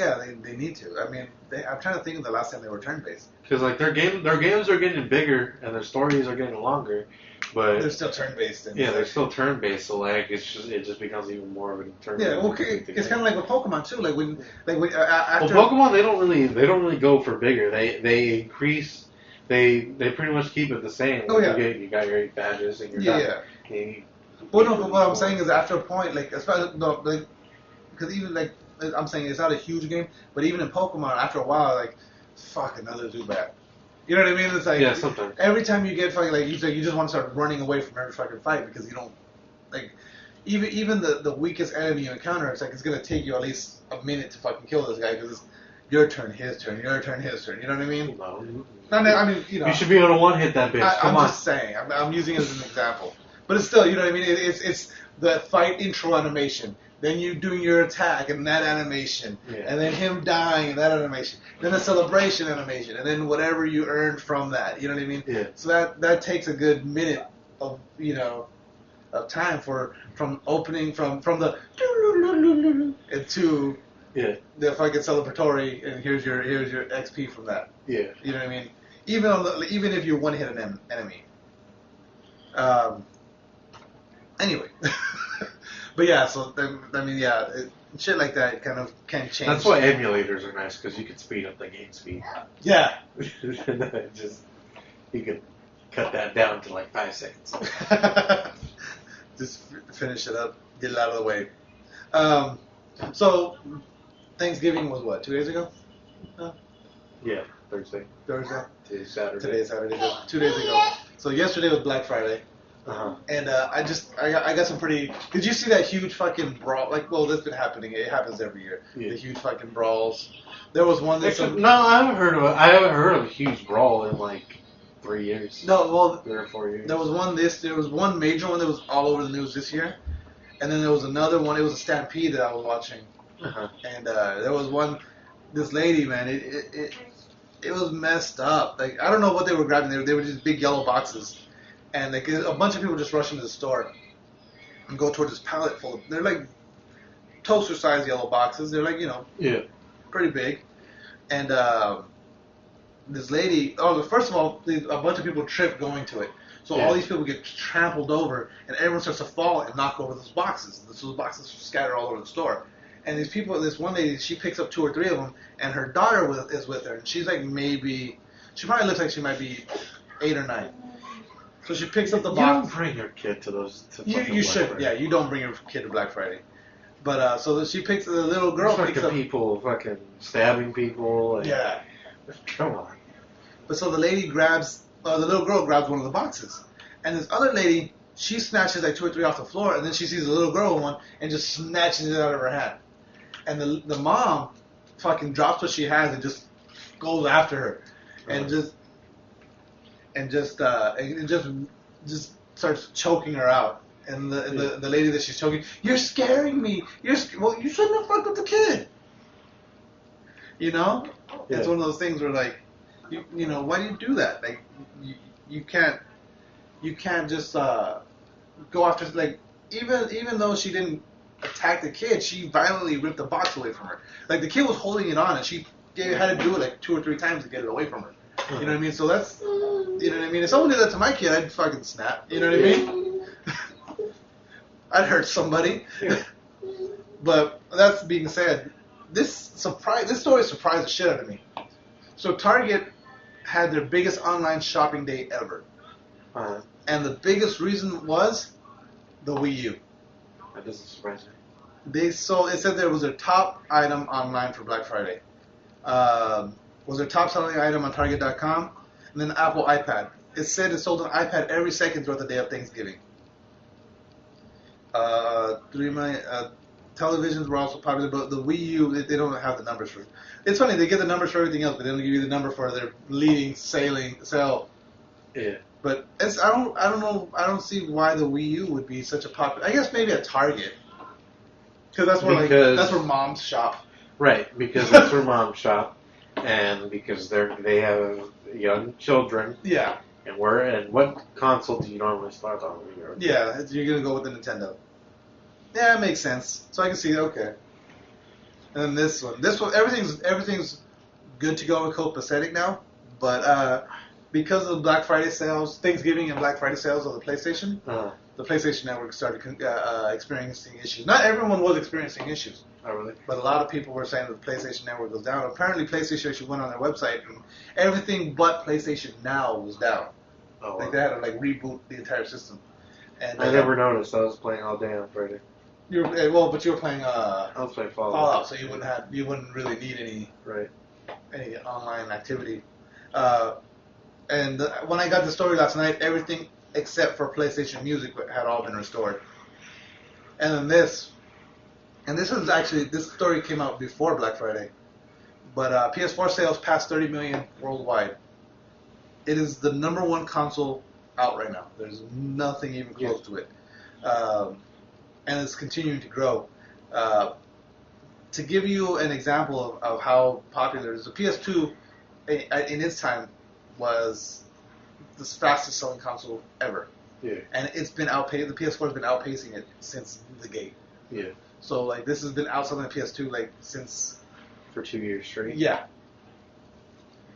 need to. I mean, I'm trying to think of the last time they were turn based. Because like their games are getting bigger and their stories are getting longer, but they're still turn based. Yeah, they're still turn based. So like it just becomes even more of a turn. Yeah, well, it's kind of like with Pokemon too. Like when after Pokemon, they don't really go for bigger. They increase. They pretty much keep it the same. Oh yeah. You got your 8 badges and your Well, no, but what I'm saying is after a point, like especially because even like I'm saying it's not a huge game, but even in Pokemon, after a while, like fuck another Zubat. You know what I mean? It's like sometimes. Every time you get fucking like you just want to start running away from every fucking fight because you don't like even the weakest enemy you encounter. It's like it's gonna take you at least a minute to fucking kill this guy because it's your turn, his turn, your turn, his turn. You know what I mean? No. I mean, you know. You should be able to one hit that bitch. I'm just saying. I'm using it as an example, but it's still, you know what I mean? It's the fight intro animation. Then you doing your attack and that animation, and then him dying and that animation, then the celebration animation, and then whatever you earned from that. You know what I mean? Yeah. So that takes a good minute of of time from opening from the to the fucking celebratory, and here's your XP from that. Yeah. You know what I mean? Even if you one hit an enemy. Anyway. But yeah, so I mean, shit like that kind of can change. That's why emulators are nice because you can speed up the game speed. Yeah. You can cut that down to like 5 seconds. Just finish it up, get it out of the way. So Thanksgiving was what, 2 days ago? Yeah, Thursday. Thursday. Today's Saturday. Today's Saturday. 2 days ago. So yesterday was Black Friday. And I got some pretty. Did you see that huge fucking brawl? Like, well, that's been happening. It happens every year. Yeah. The huge fucking brawls. There was one. No, I haven't heard of it. I haven't heard of a huge brawl in like 3 years. No, well, 3 or 4 years. There was one. There was one major one that was all over the news this year, and then there was another one. It was a stampede that I was watching, and there was one. This lady, man, it was messed up. Like, I don't know what they were grabbing. They were just big yellow boxes. And like a bunch of people just rush into the store and go towards this pallet full of. They're like toaster-sized yellow boxes. They're like, pretty big. And this lady. Oh, first of all, a bunch of people trip going to it. So all these people get trampled over, and everyone starts to fall and knock over those boxes. So those boxes scatter all over the store. And these people, this one lady, she picks up 2 or 3 of them, and her daughter is with her, and she's like she probably looks like she might be 8 or 9. So she picks up the box. You don't bring your kid to those. You should. Friday. Yeah, you don't bring your kid to Black Friday. But so she picks the little girl. Picks up people fucking stabbing people. And, yeah. Come on. But so the lady grabs. The little girl grabs one of the boxes, and this other lady, she snatches like 2 or 3 off the floor, and then she sees the little girl one and just snatches it out of her hand. And the mom fucking drops what she has and just goes after her, and just starts choking her out. And the lady that she's choking, you're scaring me. Well, you shouldn't have fucked with the kid. You know, it's one of those things where like, you know, why do you do that? Like, you can't just go after, like, even though she didn't attack the kid, she violently ripped the box away from her. Like, the kid was holding it on, and she had to do it like 2 or 3 times to get it away from her. You know what I mean? So that's, you know what I mean? If someone did that to my kid, I'd fucking snap. You know what I mean? I'd hurt somebody. But that's being said, this story surprised the shit out of me. So Target had their biggest online shopping day ever. And the biggest reason was the Wii U. That doesn't surprise me. It said there was their top item online for Black Friday. Was their top selling item on Target.com, and then the Apple iPad. It said it sold an iPad every second throughout the day of Thanksgiving. 3 million televisions were also popular, but the Wii U, they don't have the numbers for it. It's funny, they get the numbers for everything else, but they don't give you the number for their leading sale. Yeah. But I don't know. I don't see why the Wii U would be such a popular. I guess maybe at Target, because that's where moms shop. Right, because that's where moms shop, and because they have young children. Yeah. And what console do you normally start on? Yeah, you're gonna go with the Nintendo. Yeah, it makes sense. So I can see, okay. And then this one, everything's good to go and copacetic now, but because of Black Friday sales, Thanksgiving and Black Friday sales of the PlayStation, the PlayStation Network started experiencing issues. Not everyone was experiencing issues. Oh, really? But a lot of people were saying that the PlayStation Network was down. Apparently, PlayStation actually went on their website and everything but PlayStation Now was down. Oh, like they had to reboot the entire system. And I never noticed. I was playing all day on Friday. But you were playing. I was playing Fallout, so you wouldn't really need any online activity. And when I got the story last night, everything except for PlayStation Music had all been restored. And then this story came out before Black Friday, but PS4 sales passed 30 million worldwide. It is the #1 console out right now. There's nothing even close to it. And it's continuing to grow. To give you an example of how popular it is, the PS2 in its time was the fastest selling console ever. Yeah. And it's been the PS4 has been outpacing it since the gate. Yeah. So this has been outselling the PS2 since for 2 years straight. Yeah.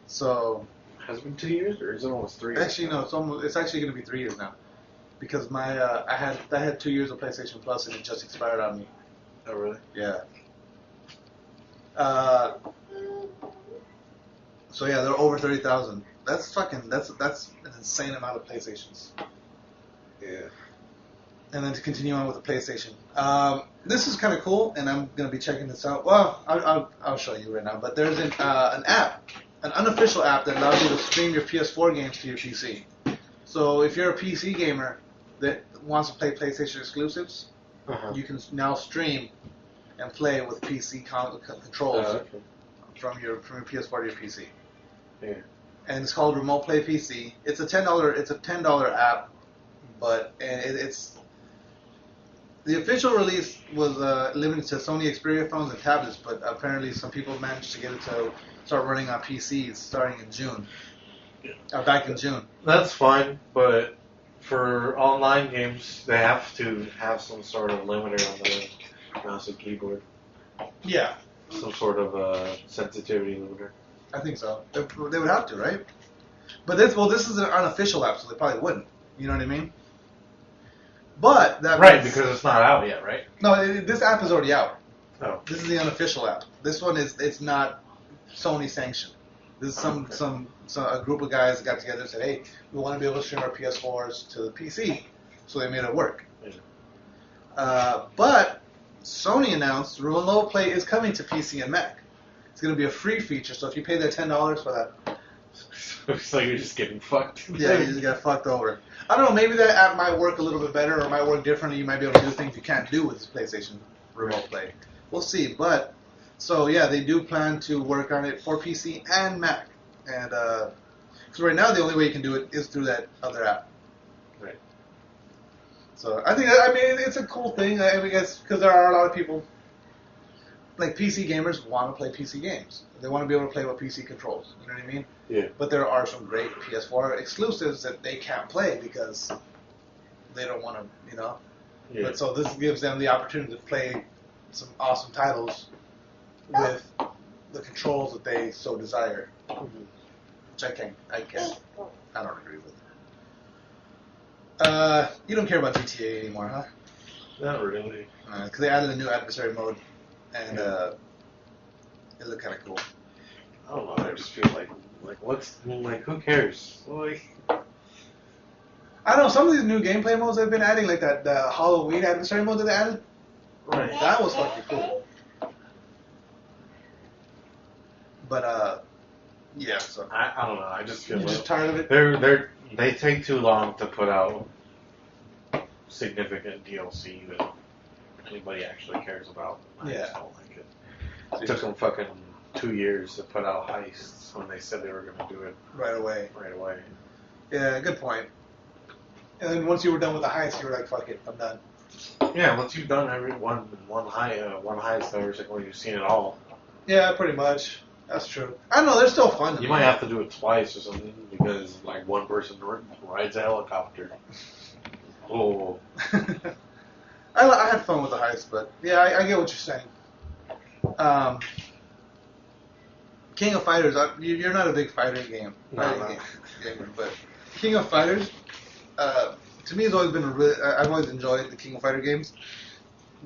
So has it been 2 years or is it almost 3 years? Actually, no. It's actually going to be 3 years now, because I had 2 years of PlayStation Plus and it just expired on me. Oh really? Yeah. So yeah, they're over 30,000. That's an insane amount of PlayStations. Yeah. And then to continue on with the PlayStation, this is kind of cool, and I'm gonna be checking this out. Well, I'll show you right now. But there's an app an unofficial app that allows you to stream your PS4 games to your PC. So if you're a PC gamer that wants to play PlayStation exclusives, you can now stream and play with PC controls from your PS4 to your PC. Yeah. And it's called Remote Play PC. It's a $10 app, but it's the official release was limited to Sony Xperia phones and tablets, but apparently some people managed to get it to start running on PCs starting in June. Back in June. That's fine, but for online games, they have to have some sort of limiter on the mouse and keyboard. Yeah. Some sort of sensitivity limiter. I think so. They would have to, right? But this is an unofficial app, so they probably wouldn't. You know what I mean? But that because it's not out yet, right? No, this app is already out. Oh. This is the unofficial app. This one it's not Sony sanctioned. This is a group of guys that got together and said, hey, we want to be able to stream our PS4s to the PC, so they made it work. Yeah. But Sony announced Remote Play is coming to PC and Mac. It's going to be a free feature, so if you pay that $10 for that... So you're just getting fucked. Yeah, you just got fucked over. I don't know, maybe that app might work a little bit better or might work differently. You might be able to do things you can't do with this PlayStation Remote Play. We'll see, but... So, yeah, they do plan to work on it for PC and Mac. And, because right now the only way you can do it is through that other app. Right. So, I mean, it's a cool thing, I guess, because there are a lot of people, like PC gamers want to play PC games. They want to be able to play with PC controls, you know what I mean? Yeah. But there are some great PS4 exclusives that they can't play because they don't want to, you know? Yeah. But so this gives them the opportunity to play some awesome titles with the controls that they so desire. Which I don't agree with. You don't care about GTA anymore, huh? Not really. Because they added a new adversary mode, and it looked kind of cool. I don't know. I just feel like who cares? Like, I don't know. Some of these new gameplay modes they've been adding, like that Halloween adversary mode that they added. right. That was fucking cool. But yeah. So I don't know. I just feel you're like just tired of it. They take too long to put out significant DLC that anybody actually cares about. I just don't like it. It took them fucking 2 years to put out heists when they said they were going to do it right away. Yeah, good point. And then once you were done with the heist, you were like, "Fuck it, I'm done." Yeah, once you've done one heist every single, you've seen it all. Yeah, pretty much. That's true. I don't know. They're still fun. You might have to do it twice or something because like one person rides a helicopter. Oh. I had fun with the heist, but yeah, I get what you're saying. King of Fighters. You're not a big fighter gamer, but King of Fighters. To me, has always been I've always enjoyed the King of Fighter games.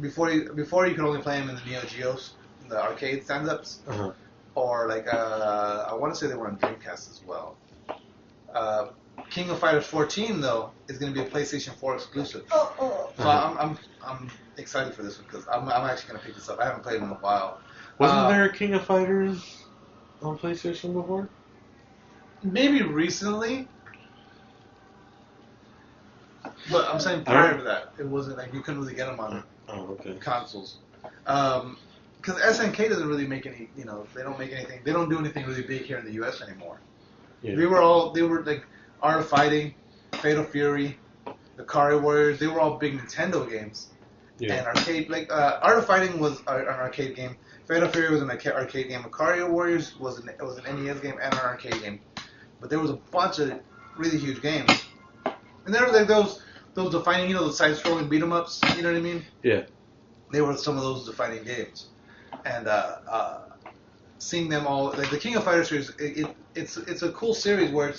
Before you could only play them in the Neo Geos, the arcade stand-ups. Or like I want to say they were on Dreamcast as well. King of Fighters 14 though is going to be a PlayStation 4 exclusive. So I'm excited for this one because I'm actually going to pick this up. I haven't played it in a while. Wasn't there a King of Fighters on PlayStation before? Maybe recently, but I'm saying prior to that, it wasn't like you couldn't really get them on consoles. Because SNK doesn't really make any, they don't make anything. They don't do anything really big here in the U.S. anymore. Yeah. They were like Art of Fighting, Fatal Fury, the Kari Warriors. They were all big Nintendo games. Yeah. And arcade, Art of Fighting was an arcade game. Fatal Fury was an arcade game. Kari Warriors was an NES game and an arcade game. But there was a bunch of really huge games. And there were like those defining, the side-scrolling beat-em-ups. You know what I mean? Yeah. They were some of those defining games. And seeing them all, like the King of Fighters series, it's a cool series where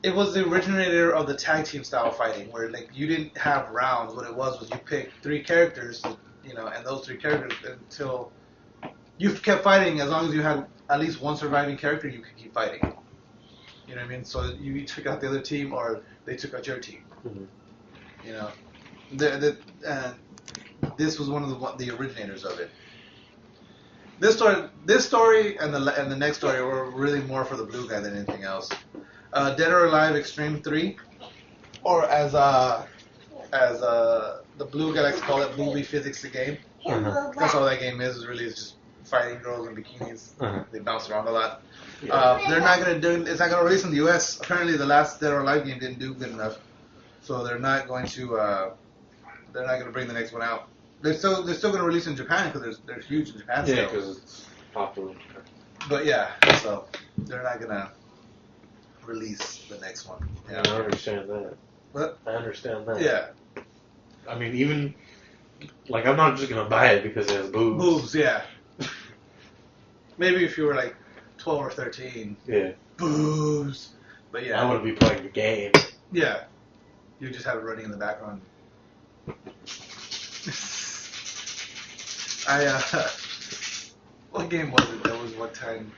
it was the originator of the tag team style fighting, where like you didn't have rounds. What it was you picked 3 characters, and those 3 characters until you kept fighting as long as you had at least one surviving character, you could keep fighting. You know what I mean? So you took out the other team, or they took out your team. Mm-hmm. This was one of the originators of it. This story, and the next story were really more for the blue guy than anything else. Dead or Alive Extreme 3, or as the blue guy likes to call it, Movie Physics the Game. That's all that game is really is just fighting girls in bikinis. They bounce around a lot. They're not gonna do. It's not gonna release in the U.S. Apparently, the last Dead or Alive game didn't do good enough, so they're not going to. They're not gonna bring the next one out. They're still gonna release in Japan because they're huge in Japan. Yeah, because it's popular. But yeah, so they're not gonna release the next one. Yeah, I understand that. What? I understand that. Yeah. I mean, even like I'm not just gonna buy it because it has boobs. Boobs, yeah. Maybe if you were like 12 or 13. Yeah. Boobs. But yeah. I wouldn't be playing the game. Yeah. You just have it running in the background. What game was it? That was one time.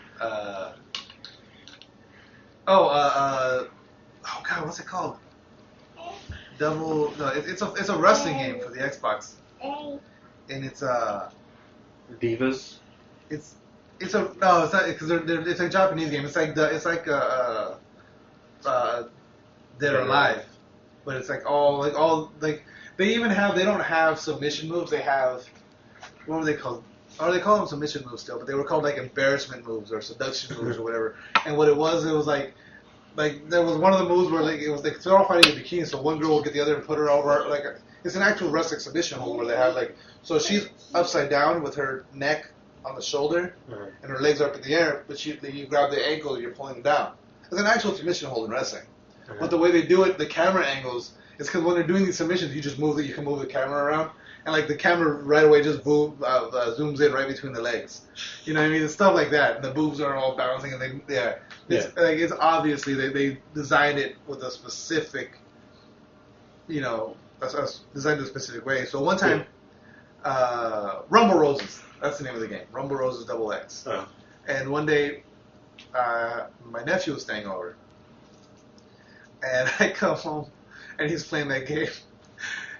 Oh God, what's it called? No, it's a wrestling game for the Xbox, and it's Divas. It's not because it's a Japanese game. It's like Dead or Alive, but it's like all they don't have submission moves. They have, what were they called? Or they call them submission moves still, but they were called like embarrassment moves or seduction moves or whatever. And what it was like there was one of the moves where it was like they're all fighting in bikini, so one girl will get the other and put her over. It's an actual wrestling submission hold where they have so she's upside down with her neck on the shoulder and her legs are up in the air, but you grab the ankle, you're pulling them down. It's an actual submission hold in wrestling. But the way they do it, the camera angles, is because when they're doing these submissions, you just you can move the camera around. And the camera right away just zooms in right between the legs. You know what I mean? It's stuff like that. And the boobs are all bouncing, and it's obviously they designed it with a specific, designed in a specific way. So one time, Rumble Roses, that's the name of the game. Rumble Roses XX. Oh. And one day, my nephew was staying over, and I come home, and he's playing that game.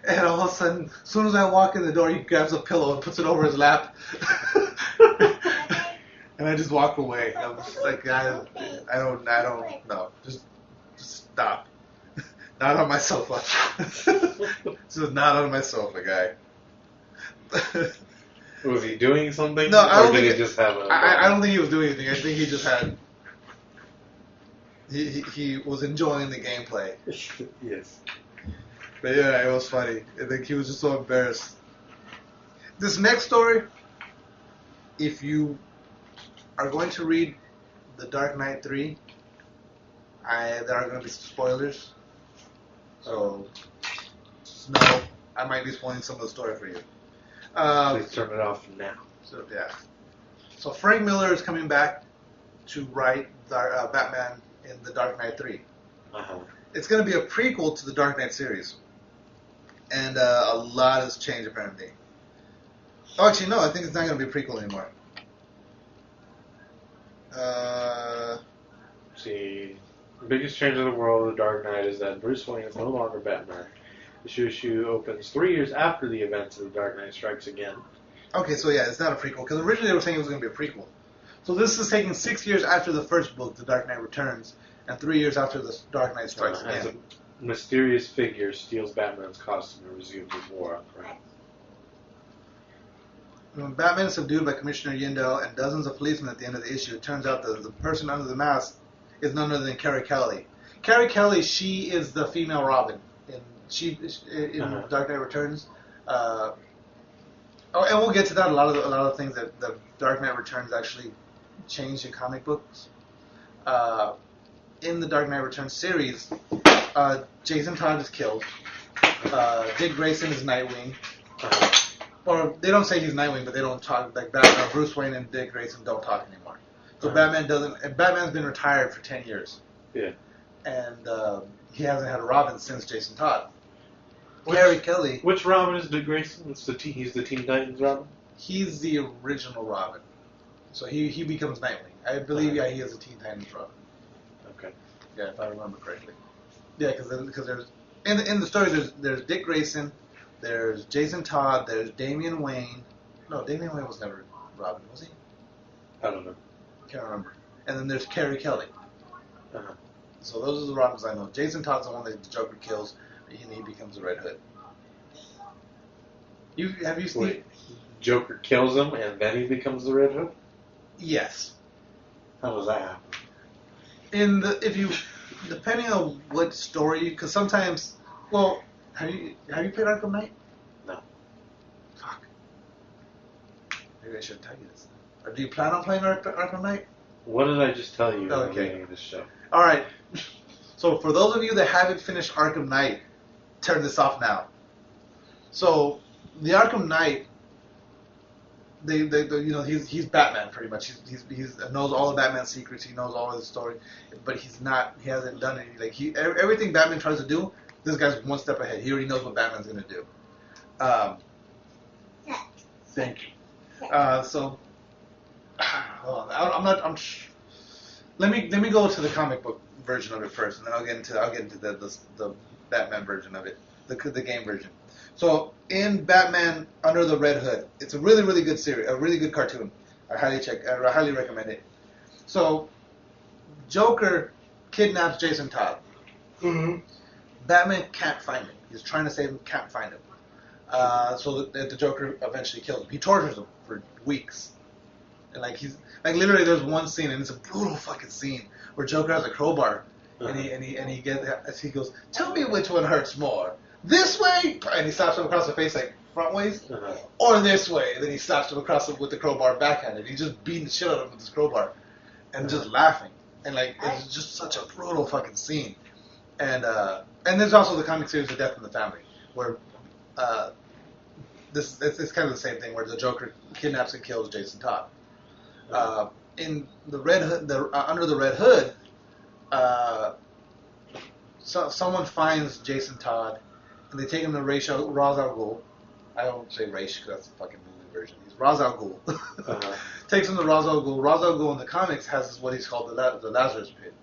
And all of a sudden, as soon as I walk in the door, he grabs a pillow and puts it over his lap. And I just walk away. I'm just like, I don't know. Just stop. Not on my sofa. Just not on my sofa, guy. Was he doing something? No, I don't or did think he just have a... I don't think he was doing anything. I think he just had... He was enjoying the gameplay. Yes. But yeah, it was funny. I think he was just so embarrassed. This next story, if you are going to read The Dark Knight 3, there are going to be some spoilers. So, just know I might be spoiling some of the story for you. Please turn it off now. So, yeah. So, Frank Miller is coming back to write Batman in The Dark Knight 3. Uh-huh. It's going to be a prequel to the Dark Knight series. And a lot has changed, apparently. Oh, actually, no, I think it's not going to be a prequel anymore. See, the biggest change in the world of The Dark Knight is that Bruce Wayne is no longer Batman. The issue opens 3 years after the events of The Dark Knight Strikes Again. Okay, so yeah, it's not a prequel, because originally they were saying it was going to be a prequel. So this is taking 6 years after the first book, The Dark Knight Returns, and 3 years after The Dark Knight Strikes Again. As a mysterious figure steals Batman's costume and resumes his war on crime. When Batman is subdued by Commissioner Yindel and dozens of policemen at the end of the issue, it turns out that the person under the mask is none other than Carrie Kelly. Carrie Kelly, she is the female Robin in Dark Knight Returns. And we'll get to that. A lot of things that the Dark Knight Returns actually changed in comic books. In the Dark Knight Returns series, Jason Todd is killed. Dick Grayson is Nightwing. Or they don't say he's Nightwing, but they don't talk like Batman. Bruce Wayne and Dick Grayson don't talk anymore. So Batman doesn't. And Batman's been retired for 10 years. Yeah. And he hasn't had a Robin since Jason Todd. Carrie Kelly. Which Robin is Dick Grayson? He's the Teen Titans Robin? He's the original Robin. So he becomes Nightwing. I believe, he is a Teen Titans Robin. Okay. Yeah, if I remember correctly. Yeah, because there's in the story there's Dick Grayson, there's Jason Todd, there's Damian Wayne. No, Damian Wayne was never Robin, was he? I don't know. Can't remember. And then there's Carrie Kelly. Uh-huh. So those are the Robins I know. Jason Todd's the one that the Joker kills, and he becomes the Red Hood. Have you seen? Wait, Joker kills him, and then he becomes the Red Hood? Yes. How does that happen? Depending on what story, because sometimes, well, have you played Arkham Knight? No. Fuck. Maybe I should tell you this. Or do you plan on playing Arkham Knight? What did I just tell you at the Okay. beginning of this show? All right. So for those of you that haven't finished Arkham Knight, turn this off now. So the Arkham Knight, he's Batman pretty much. He knows all of Batman's secrets. He knows all of his story, but he hasn't done any everything Batman tries to do. This guy's one step ahead. He already knows what Batman's gonna do. Thank you. So hold on. Let me go to the comic book version of it first, and then I'll get into the Batman version of it, the game version. So in Batman Under the Red Hood, it's a really, really good series, a really good cartoon. I highly recommend it. So Joker kidnaps Jason Todd. Mm-hmm. Batman can't find him. He's trying to save him, can't find him. So the Joker eventually kills him. He tortures him for weeks. And literally there's one scene, and it's a brutal fucking scene, where Joker has a crowbar, and he goes, "Tell me which one hurts more. This way," and he slaps him across the face front ways, or this way. Then he slaps him across with the crowbar backhanded. He's just beating the shit out of him with his crowbar, and just laughing, and it's just such a brutal fucking scene. And there's also the comic series of Death in the Family, where it's kind of the same thing, where the Joker kidnaps and kills Jason Todd. In the Red Hood, Under the Red Hood, someone finds Jason Todd, and they take him to Ra's al Ghul. I don't say Ra's because that's the fucking movie version. He's Ra's al Ghul. Takes him to Ra's al Ghul. Ra's al Ghul in the comics has what he's called the Lazarus Pit.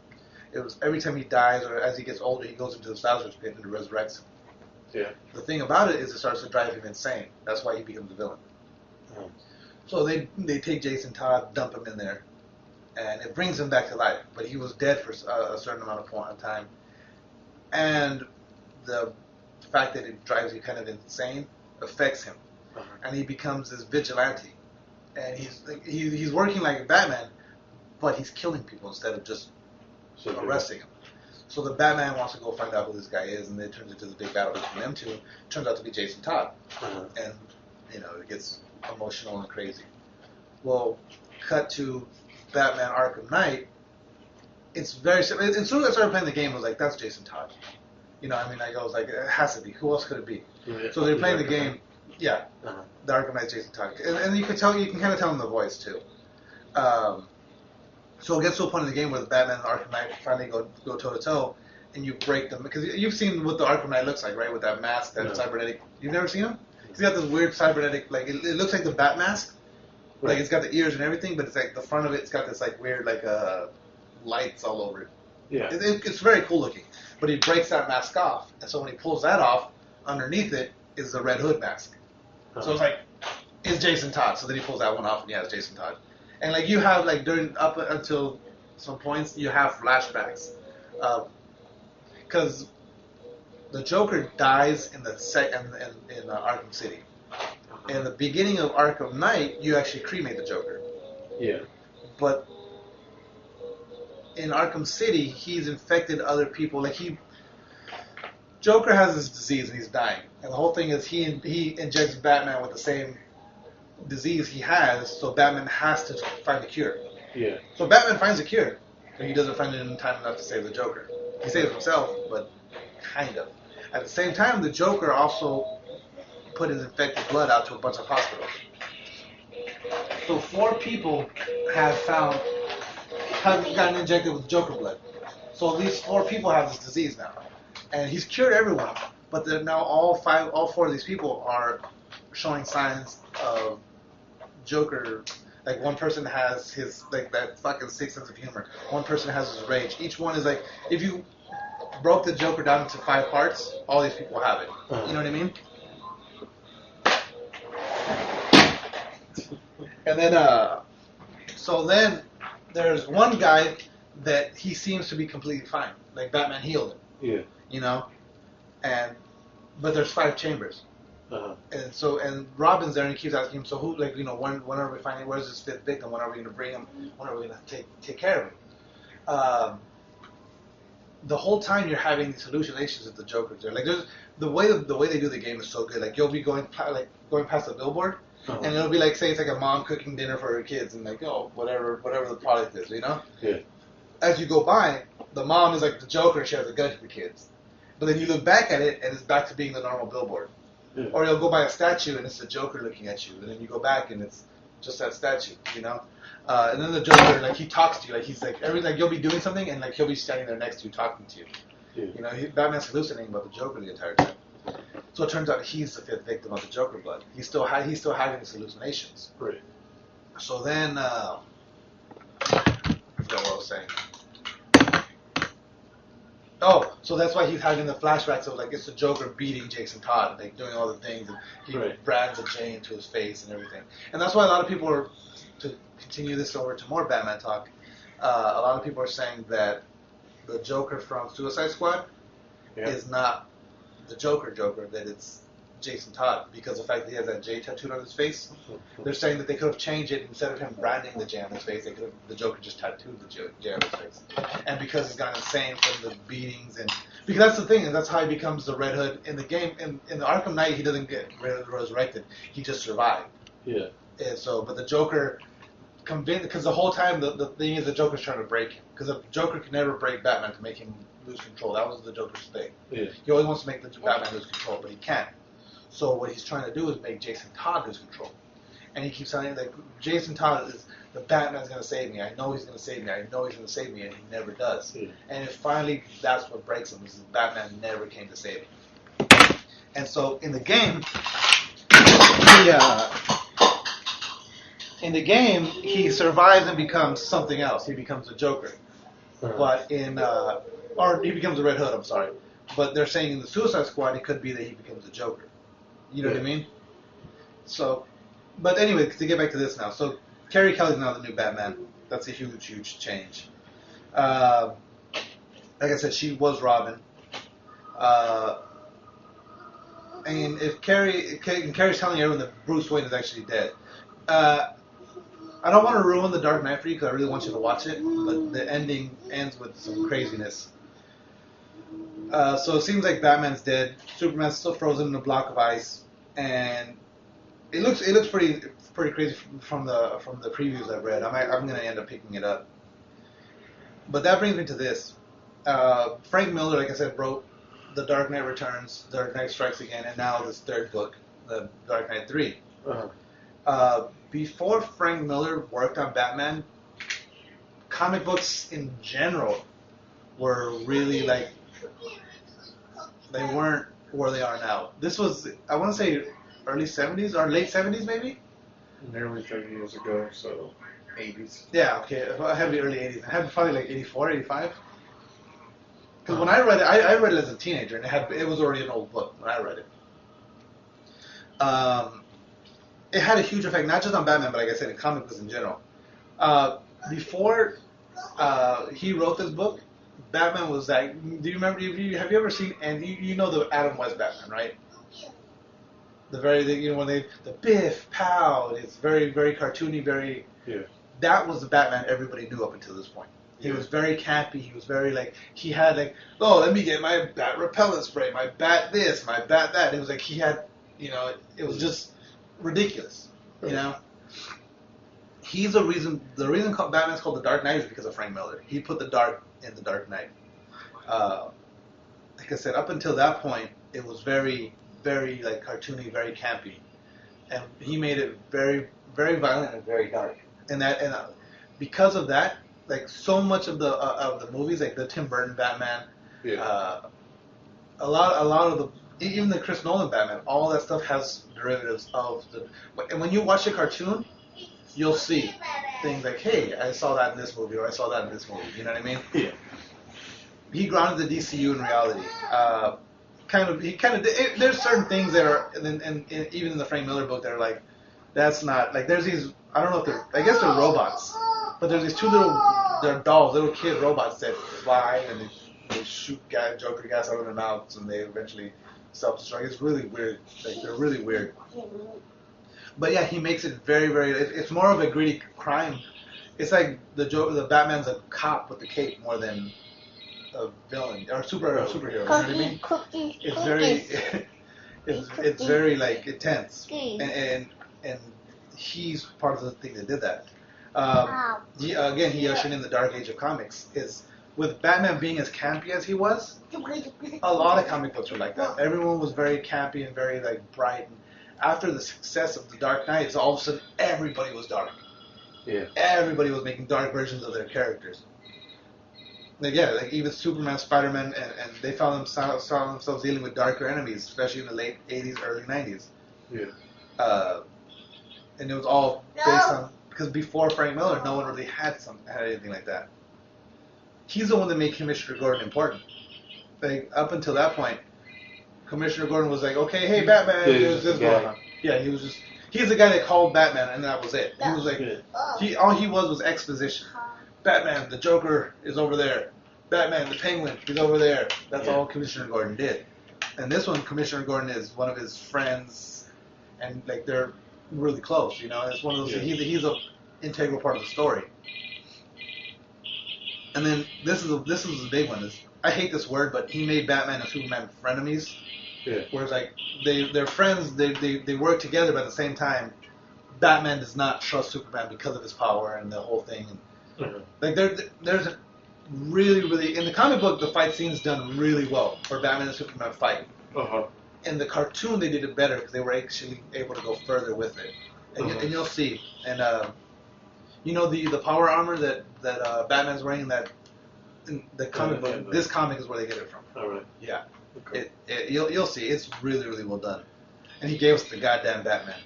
It was every time he dies or as he gets older, he goes into this Lazarus Pit and resurrects him. Yeah. The thing about it is it starts to drive him insane. That's why he becomes a villain. So they take Jason Todd, dump him in there, and it brings him back to life. But he was dead for a certain amount of time, and the fact that it drives you kind of insane affects him, and he becomes this vigilante, and he's working like Batman, but he's killing people instead of just arresting him. So the Batman wants to go find out who this guy is, and then it turns into the big battle between them two. It turns out to be Jason Todd, and it gets emotional and crazy. Well, cut to Batman Arkham Knight. It's very simple. As soon as I started playing the game, I was like, that's Jason Todd. I was like, it has to be. Who else could it be? So they're playing the game. Yeah, the Arkham Knight Jason Todd. And you can kind of tell in the voice, too. So it gets to a point in the game where the Batman and Arkham Knight finally go toe-to-toe, and you break them. Because you've seen what the Arkham Knight looks like, right? With that mask, that cybernetic. You've never seen him? He's got this weird cybernetic, it looks like the Bat mask. Right. It's got the ears and everything, but it's the front of it's got this weird lights all over it. Yeah. It's very cool looking. But he breaks that mask off, and so when he pulls that off, underneath it is the Red Hood mask. So it's it's Jason Todd. So then he pulls that one off, and it's Jason Todd. And you have during up until some points, you have flashbacks, because the Joker dies in in Arkham City. In the beginning of Arkham Knight, you actually cremate the Joker. Yeah. But in Arkham City, he's infected other people. Joker has this disease and he's dying. And the whole thing is he injects Batman with the same disease he has, so Batman has to find a cure. Yeah. So Batman finds a cure, but he doesn't find it in time enough to save the Joker. He saves himself, but kind of. At the same time, the Joker also put his infected blood out to a bunch of hospitals. So 4 people have gotten injected with Joker blood. So these 4 people have this disease now. And he's cured everyone, but now all 4 of these people are showing signs of Joker. One person has his that fucking sick sense of humor. One person has his rage. Each one is if you broke the Joker down into 5 parts, all these people have it. You know what I mean? And then So then there's one guy that he seems to be completely fine. Like Batman healed him. Yeah. You know? But there's 5 chambers. Uh-huh. And Robin's there and he keeps asking him, so who, like, you know, when are we finding, where's this 5th victim? When are we going to bring him? When are we going to take care of him? The whole time you're having these hallucinations with the Joker's there. Like, there's the way they do the game is so good. Like, you'll be going past a billboard, and it'll be like, say it's like a mom cooking dinner for her kids, and like, oh, whatever the product is, you know? Yeah. As you go by, the mom is like the Joker, and she has a gun to the kids. But then you look back at it, and it's back to being the normal billboard. Yeah. Or you'll go by a statue, and it's the Joker looking at you, and then you go back, and it's just that statue, you know? And then the Joker, like, he talks to you, like, he's like, you'll be doing something, and like, he'll be standing there next to you talking to you. Yeah. You know, Batman's hallucinating about the Joker the entire time. So it turns out he's the 5th victim of the Joker blood. He's still having these hallucinations. Right. So then, I forgot what I was saying. Oh, so that's why he's having the flashbacks of, like, it's the Joker beating Jason Todd, like, doing all the things, and he brands a J into his face and everything. And that's why a lot of people are, to continue this over to more Batman talk, a lot of people are saying that the Joker from Suicide Squad is not the Joker, that it's Jason Todd, because of the fact that he has that J tattooed on his face. They're saying that they could have changed it, instead of him branding the J on his face, the Joker just tattooed the J on his face. And because he's gone insane from the beatings, and because that's the thing, and that's how he becomes the Red Hood in the game. In the Arkham Knight, he doesn't get resurrected; he just survived. Yeah. And so, but the Joker convinced, because the whole time the thing is the Joker's trying to break him, because the Joker could never break Batman to make him lose control. That was the Joker's thing. Yeah. He always wants to make the Batman lose control, but he can't. So what he's trying to do is make Jason Todd lose control. And he keeps saying, like, Jason Todd is, the Batman's going to save me. I know he's going to save me. I know he's going to save me. And he never does. Yeah. And finally, that's what breaks him, is that Batman never came to save him. And so in the game, he survives and becomes something else. He becomes a Joker. Uh-huh. But or he becomes a Red Hood, I'm sorry. But they're saying in the Suicide Squad, it could be that he becomes a Joker. You know what I mean? So, but anyway, to get back to this now. So, Carrie Kelly's now the new Batman. That's a huge, huge change. Like I said, she was Robin. And if Carrie's telling everyone that Bruce Wayne is actually dead. I don't want to ruin The Dark Knight for you, because I really want you to watch it. But the ending ends with some craziness. So it seems like Batman's dead. Superman's still frozen in a block of ice, and it looks pretty crazy from the previews I've read. I'm going to end up picking it up. But that brings me to this. Frank Miller, like I said, wrote The Dark Knight Returns, Dark Knight Strikes Again, and now this third book, The Dark Knight 3. Uh-huh. Before Frank Miller worked on Batman, comic books in general were really like. They weren't where they are now. This was, I want to say, early 70s or late 70s, maybe? Nearly 30 years ago, so 80s. Yeah, okay. I have the early 80s. I have probably like 84, 85. Because when I read it, I read it as a teenager, and it was already an old book when I read it. It had a huge effect, not just on Batman, but like I said, in comic books in general. Before he wrote this book, Batman was like, do you remember, have you ever seen, and you know the Adam West Batman, right? When the biff, pow, it's very, very cartoony, very, that was the Batman everybody knew up until this point. He was very campy, he was very he had let me get my bat repellent spray, my bat this, my bat that. It was like he had, it was just ridiculous, He's the reason Batman's called the Dark Knight is because of Frank Miller. He put the dark in the Dark Knight. Like I said, up until that point, it was very, very cartoony, very campy, and he made it very, very violent and very dark. And because of that, so much of the movies, like the Tim Burton Batman, a lot of even the Chris Nolan Batman, all that stuff has derivatives of the. And when you watch a cartoon, you'll see things like, hey, I saw that in this movie, or I saw that in this movie. You know what I mean? Yeah. He grounded the DCU in reality. There's certain things that are, and even in the Frank Miller book, that are that's not, there's these, I don't know if I guess they're robots. But there's these two they're dolls, little kid robots that fly and they shoot Joker gas out of their mouths and they eventually self-destruct. It's really weird. Like they're really weird. But yeah, he makes it very, very. It's more of a gritty crime. It's like the Batman's a cop with the cape more than a villain or superhero. You know what I mean? It's very, it's very like intense, and he's part of the thing that did that. Again, he ushered in the dark age of comics. Is with Batman being as campy as he was, a lot of comic books were like that. Everyone was very campy and very like bright. And after the success of the Dark Knight, it's all of a sudden everybody was dark. Yeah. Everybody was making dark versions of their characters. Like, yeah, like even Superman, Spider-Man, and they saw themselves dealing with darker enemies, especially in the late 80s, early 90s. Yeah. And it was all based on, because before Frank Miller, no one really had anything like that. He's the one that made Commissioner Gordon important. Like, up until that point, Commissioner Gordon was like, okay, hey, Batman, there's this going on. Yeah, he's the guy that called Batman, and that was it. He was like, all he was exposition. Batman, the Joker is over there. Batman, the Penguin, he's over there. That's all Commissioner Gordon did. And this one, Commissioner Gordon is one of his friends, and like they're really close. You know, it's one of those. Yeah. He's an integral part of the story. And then this is a big one. I hate this word, but he made Batman and Superman frenemies. Yeah. Whereas like they're friends, they work together, but at the same time, Batman does not trust Superman because of his power and the whole thing. And like there's a really in the comic book the fight scene's done really well for Batman and Superman fight. In the cartoon they did it better because they were actually able to go further with it. And you'll see. And you know the power armor that Batman's wearing in the comic book. This comic is where they get it from. All right. Yeah. Okay. You'll see. It's really, really well done. And he gave us the goddamn Batman.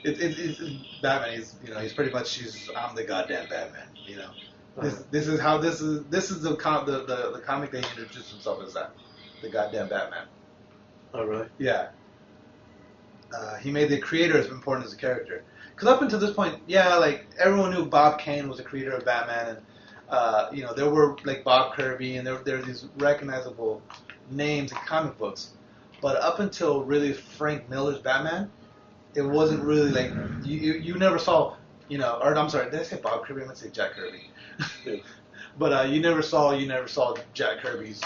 it's Batman. He's pretty much I'm the goddamn Batman. You know. This is the comic that he introduced himself as that, the goddamn Batman. Oh really? Yeah. He made the creator as important as a character. Because up until this point, yeah, like everyone knew Bob Kane was the creator of Batman, and there were like Bob Kirby, and there were these recognizable names in comic books. But up until really Frank Miller's Batman, it wasn't really like you never saw, or I'm sorry, did I say Bob Kirby? I meant to say Jack Kirby. Yeah. But you never saw Jack Kirby's,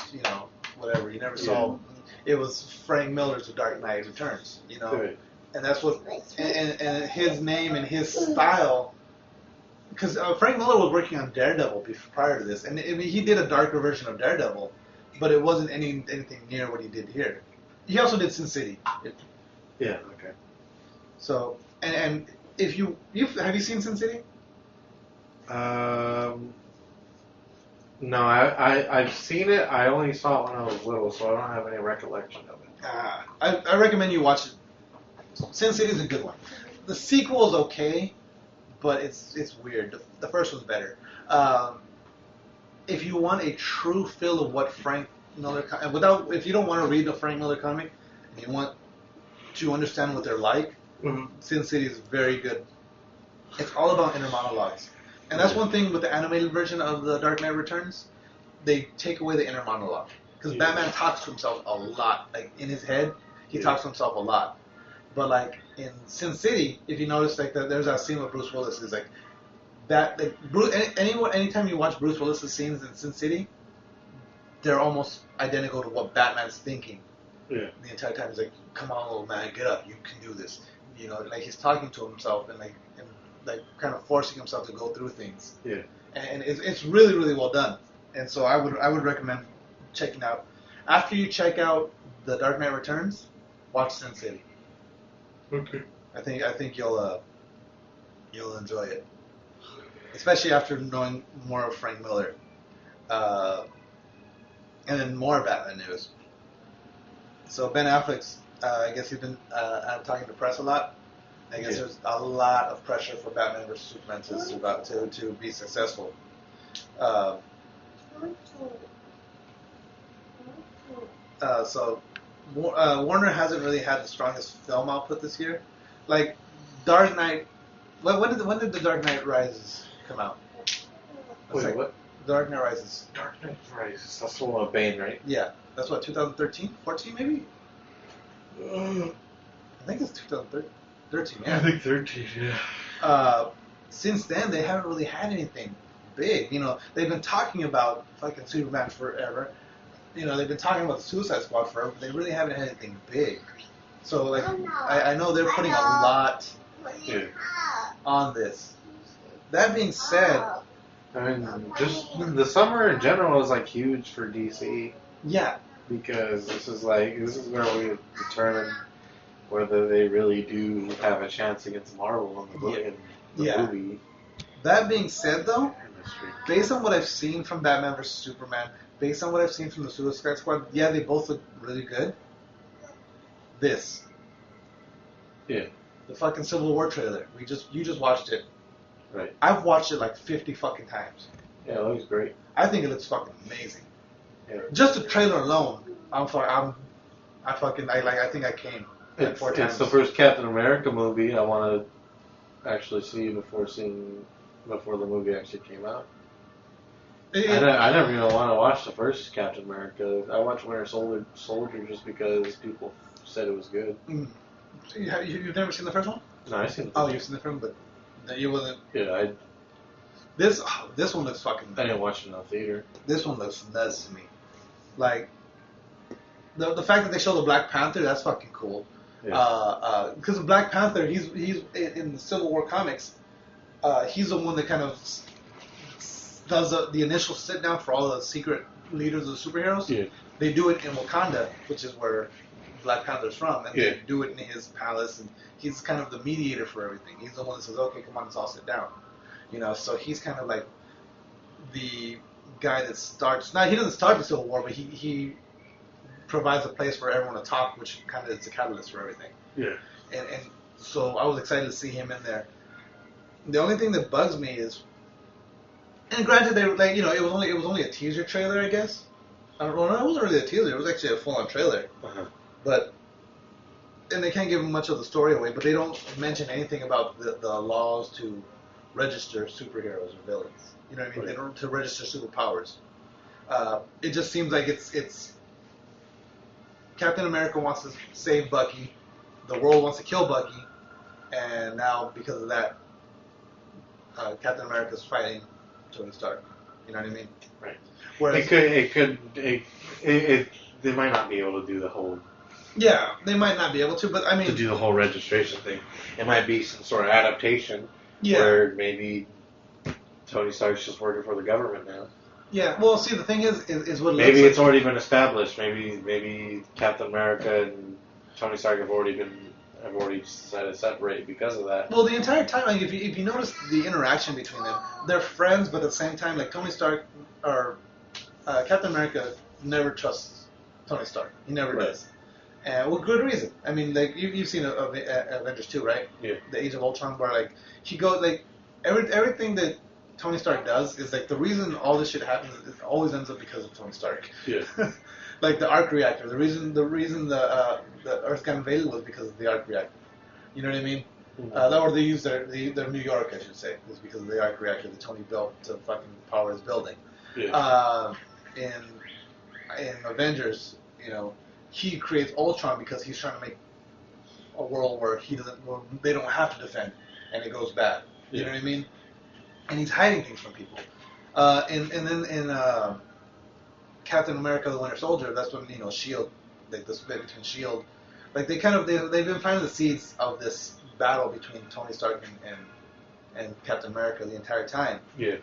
whatever. You never saw. It was Frank Miller's The Dark Knight Returns, Right. And that's what, and his name and his style. Because Frank Miller was working on Daredevil prior to this, and he did a darker version of Daredevil, but it wasn't anything near what he did here. He also did Sin City. Yeah. Okay. So, and if have you seen Sin City? No, I've seen it. I only saw it when I was little, so I don't have any recollection of it. I recommend you watch it. Sin City is a good one. The sequel is okay, but it's weird. The first one's better. If you want a true feel of what Frank Miller, if you don't want to read the Frank Miller comic, and you want to understand what they're like, Sin City is very good. It's all about inner monologues. And that's one thing with the animated version of The Dark Knight Returns. They take away the inner monologue. Because Batman talks to himself a lot. Like, in his head, he talks to himself a lot. But, like, in Sin City, if you notice, like, there's that scene with Bruce Willis. It's like, anytime you watch Bruce Willis' scenes in Sin City, they're almost identical to what Batman's thinking. Yeah. The entire time. He's like, come on, little man, get up. You can do this. Like, he's talking to himself and kind of forcing himself to go through things. Yeah. And it's really, really well done. And so I would recommend checking out. After you check out The Dark Knight Returns, watch Sin City. Okay. I think you'll enjoy it, especially after knowing more of Frank Miller, and then more Batman news. So Ben Affleck's, I guess he's been talking to press a lot. I guess there's a lot of pressure for Batman vs Superman to be successful. So Warner hasn't really had the strongest film output this year. Like Dark Knight when did The Dark Knight Rises come out? Wait, what? Dark Knight Rises. Dark Knight Rises. That's the one with Bane, right? Yeah, that's what 2013, 14 maybe. I think it's 2013. Yeah. I think 13. Yeah. Since then, they haven't really had anything big. You know, they've been talking about fucking Superman forever. You know, they've been talking about the Suicide Squad forever, but they really haven't had anything big. So, like, I know they're putting a lot on this. That being said, I mean, just the summer in general is like huge for DC. Yeah. Because this is where we determine whether they really do have a chance against Marvel in the movie. That being said, though, based on what I've seen from Batman vs Superman, based on what I've seen from the Suicide Squad, yeah, they both look really good. Yeah. The fucking Civil War trailer. You just watched it. Right. I've watched it like 50 fucking times. Yeah, it looks great. I think it looks fucking amazing. Yeah. Just the trailer alone, I think I came like 4 times. It's the first Captain America movie I want to actually see before the movie actually came out. I never even want to watch the first Captain America. I watched Winter Soldier just because people said it was good. You've never seen the first one? No, I've seen the first one. one. You've seen the first one, but you wasn't. Yeah, This one looks fucking. I didn't watch it in the theater. This one looks nuts to me. Like the fact that they show the Black Panther, that's fucking cool. Yeah. Because Black Panther, he's in the Civil War comics. He's the one that kind of does the initial sit down for all the secret leaders of the superheroes. Yeah. They do it in Wakanda, which is where Black Panther's from, and they do it in his palace, and he's kind of the mediator for everything. He's the one that says, "Okay, come on, let's all sit down." You know, so he's kind of like the guy that starts. Now he doesn't start the Civil War, but he provides a place for everyone to talk, which kind of is the catalyst for everything. Yeah. And so I was excited to see him in there. The only thing that bugs me is, and granted, they like it was only a teaser trailer, I guess. I don't know. It wasn't really a teaser. It was actually a full-on trailer. Uh-huh. But and they can't give much of the story away. But they don't mention anything about the laws to register superheroes or villains. You know what I mean? Right. In order to register superpowers. It just seems like it's Captain America wants to save Bucky, the world wants to kill Bucky, and now because of that, Captain America's fighting Tony Stark. You know what I mean? Right. Whereas, they might not be able to do the whole. Yeah, they might not be able to, but I mean, to do the whole registration thing. It might be some sort of adaptation. Yeah. Where maybe Tony Stark's just working for the government now. Yeah. Well, see, the thing is what maybe it's already been established. Maybe Captain America and Tony Stark have already decided to separate because of that. Well, the entire time, like, if you notice the interaction between them, they're friends, but at the same time, like Tony Stark or Captain America never trusts Tony Stark. He never does. And with good reason. I mean, like you've seen Avengers 2, right? Yeah. The Age of Ultron, where like he goes like everything that Tony Stark does is like the reason all this shit happens. It always ends up because of Tony Stark. Yeah. Like the arc reactor. The reason the Earth got invaded was because of the arc reactor. You know what I mean? Mm-hmm. Or they used their New York, I should say, is because of the arc reactor that Tony built to fucking power his building. Yeah. In Avengers, he creates Ultron because he's trying to make a world where they don't have to defend, and it goes bad. You know what I mean? And he's hiding things from people. And then in Captain America: The Winter Soldier, that's when Shield, like the split between Shield, like they've been planting the seeds of this battle between Tony Stark and Captain America the entire time. Yeah.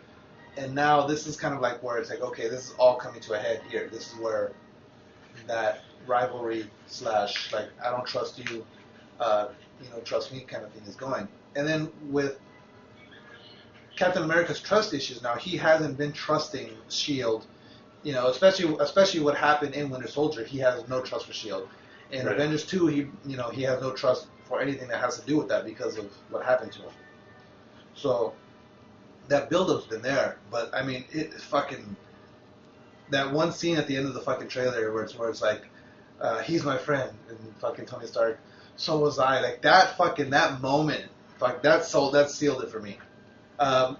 And now this is kind of like where it's like, okay, this is all coming to a head here. This is where that rivalry / like I don't trust you, trust me kind of thing is going. And then with Captain America's trust issues now, he hasn't been trusting Shield, especially what happened in Winter Soldier. He has no trust for Shield. In Avengers 2, he has no trust for anything that has to do with that because of what happened to him. So that build-up's been there, but I mean, it's fucking that one scene at the end of the fucking trailer where it's like, he's my friend, and fucking Tony Stark, so was I. Like that moment fuck, that sealed it for me.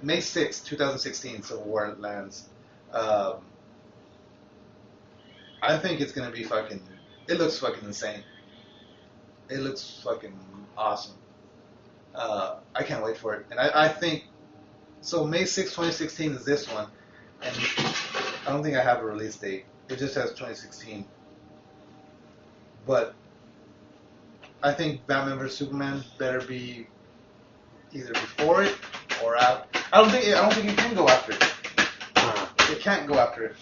May 6th, 2016, Civil War lands. I think it's gonna be fucking. It looks fucking insane. It looks fucking awesome. I can't wait for it, and I think so. May 6th, 2016 is this one, and I don't think I have a release date. It just says 2016. But I think Batman vs Superman better be either before it or out. I don't think it can go after it. It can't go after it.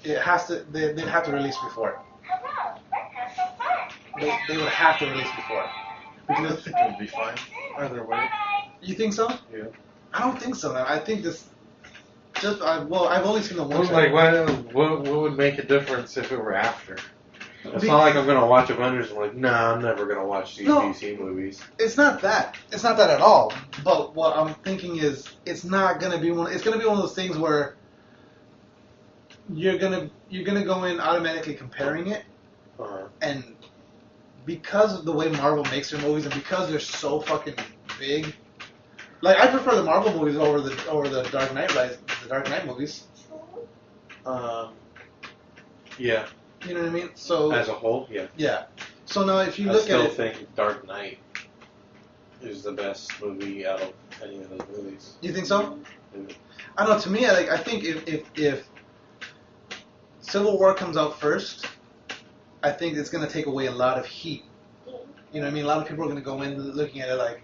It has to. They'd have to release before it. They would have to release before it. Because I think it would be fine either way. You think so? Yeah. I don't think so, man. I think this. I've only seen the one. Like, what would make a difference if it were after? It's not like I'm gonna watch Avengers and I'm like, nah, I'm never gonna watch these DC movies. It's not that. It's not that at all. But what I'm thinking is, it's not gonna be one. It's gonna be one of those things where you're gonna go in automatically comparing it, and because of the way Marvel makes their movies and because they're so fucking big, like I prefer the Marvel movies over the Dark Knight movies. Yeah. You know what I mean? So as a whole, yeah. Yeah. So now, if you look at it, I still think Dark Knight is the best movie out of any of those movies. You think so? Yeah. I don't know. To me, I think if Civil War comes out first, I think it's going to take away a lot of heat. You know what I mean? A lot of people are going to go in looking at it like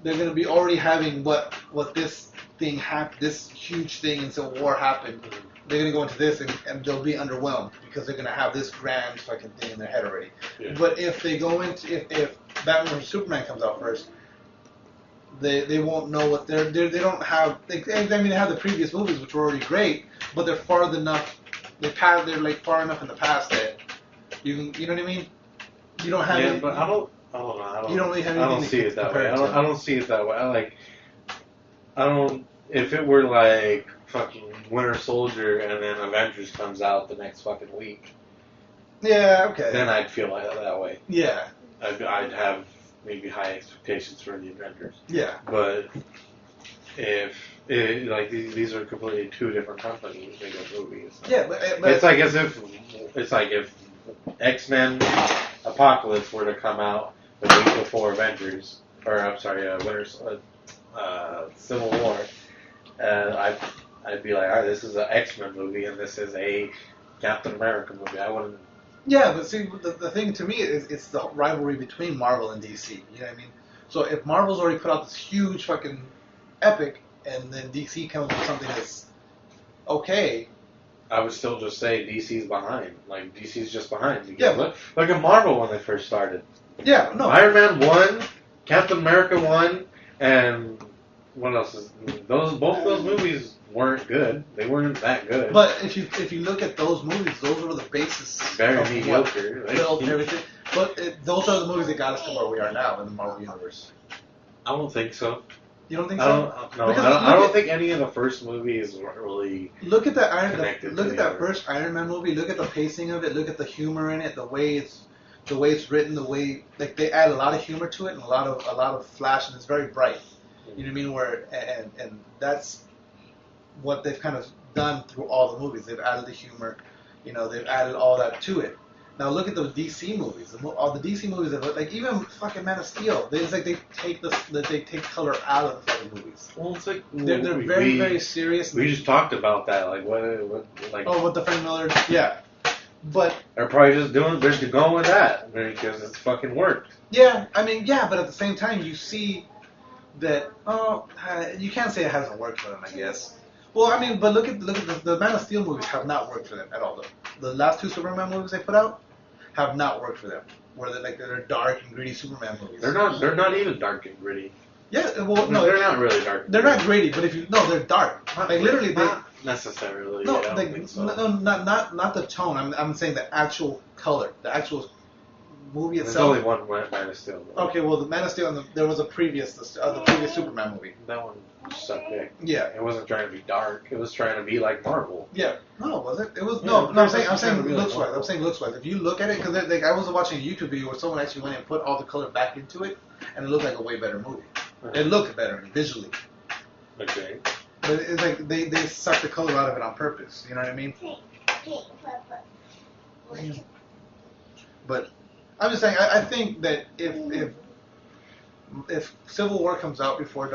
they're going to be already having what this thing happened, this huge thing in Civil War happened. They're going to go into this and they'll be underwhelmed because they're going to have this grand fucking thing in their head already. Yeah. But if they go into, if Batman vs Superman comes out first, they won't know what they don't have, they have the previous movies which were already great, but they're far enough, they're like far enough in the past that you know what I mean? You don't have but I don't know. You don't really have anything. I don't see it that way. I don't see it that way. I don't, if it were like fucking Winter Soldier and then Avengers comes out the next fucking week. Yeah, okay. Then I'd feel like that way. Yeah. I'd have maybe high expectations for the Avengers. Yeah. But if these are completely two different companies making movies. Yeah, but it's like if X-Men Apocalypse were to come out the week before Avengers, or I'm sorry, Civil War, I'd be like, all right, this is an X-Men movie and this is a Captain America movie. I wouldn't. Yeah, but see, the thing to me is it's the rivalry between Marvel and DC. You know what I mean? So if Marvel's already put out this huge fucking epic, and then DC comes with something that's okay, I would still just say DC's behind. Like, DC's just behind. Yeah, look at Marvel when they first started. Yeah, no. Iron Man 1, Captain America 1, and what else is both those movies weren't good. They weren't that good. But if you look at those movies, those were the basis. Very mediocre. Built everything. But those are the movies that got us to where we are now in the Marvel universe. I don't think so. You don't think so? I don't think any of the first movies were really. Look at that first Iron Man movie. Look at the pacing of it. Look at the humor in it. The way it's written. The way like they add a lot of humor to it and a lot of flash, and it's very bright. You know what I mean? Where and that's what they've kind of done through all the movies. They've added the humor. You know, they've added all that to it. Now look at the DC movies. All the DC movies, like even fucking Man of Steel, they take color out of the fucking movies. Well, it's like they're very very serious. We just talked about that, like what like. Oh, with the Frank Miller, yeah. But they're probably just going with that because it's fucking worked. Yeah, I mean, yeah, but at the same time, you see that you can't say it hasn't worked for them, I guess. Well, I mean, but look at the Man of Steel movies have not worked for them at all. The last two Superman movies they put out have not worked for them. Where they're dark and gritty Superman movies. They're not even dark and gritty. Yeah, well, no, they're not really dark. They're not gritty, but they're dark. Like literally, not necessarily. No, I don't think so. No, not the tone. I'm saying the actual color, the movie There's itself. only one Man of Steel. Though. Okay, well, the Man of Steel, and there was the previous Superman movie. That one sucked dick. Yeah. It wasn't trying to be dark. It was trying to be like Marvel. Yeah. No, was it? It was Yeah, no. I'm saying really looks wise. Marvel. I'm saying looks wise. If you look at it, because like I was watching a YouTube video where someone actually went and put all the color back into it, and it looked like a way better movie. It looked better visually. Okay. But it's like they sucked the color out of it on purpose. You know what I mean? But I'm just saying, I think that if Civil War comes out before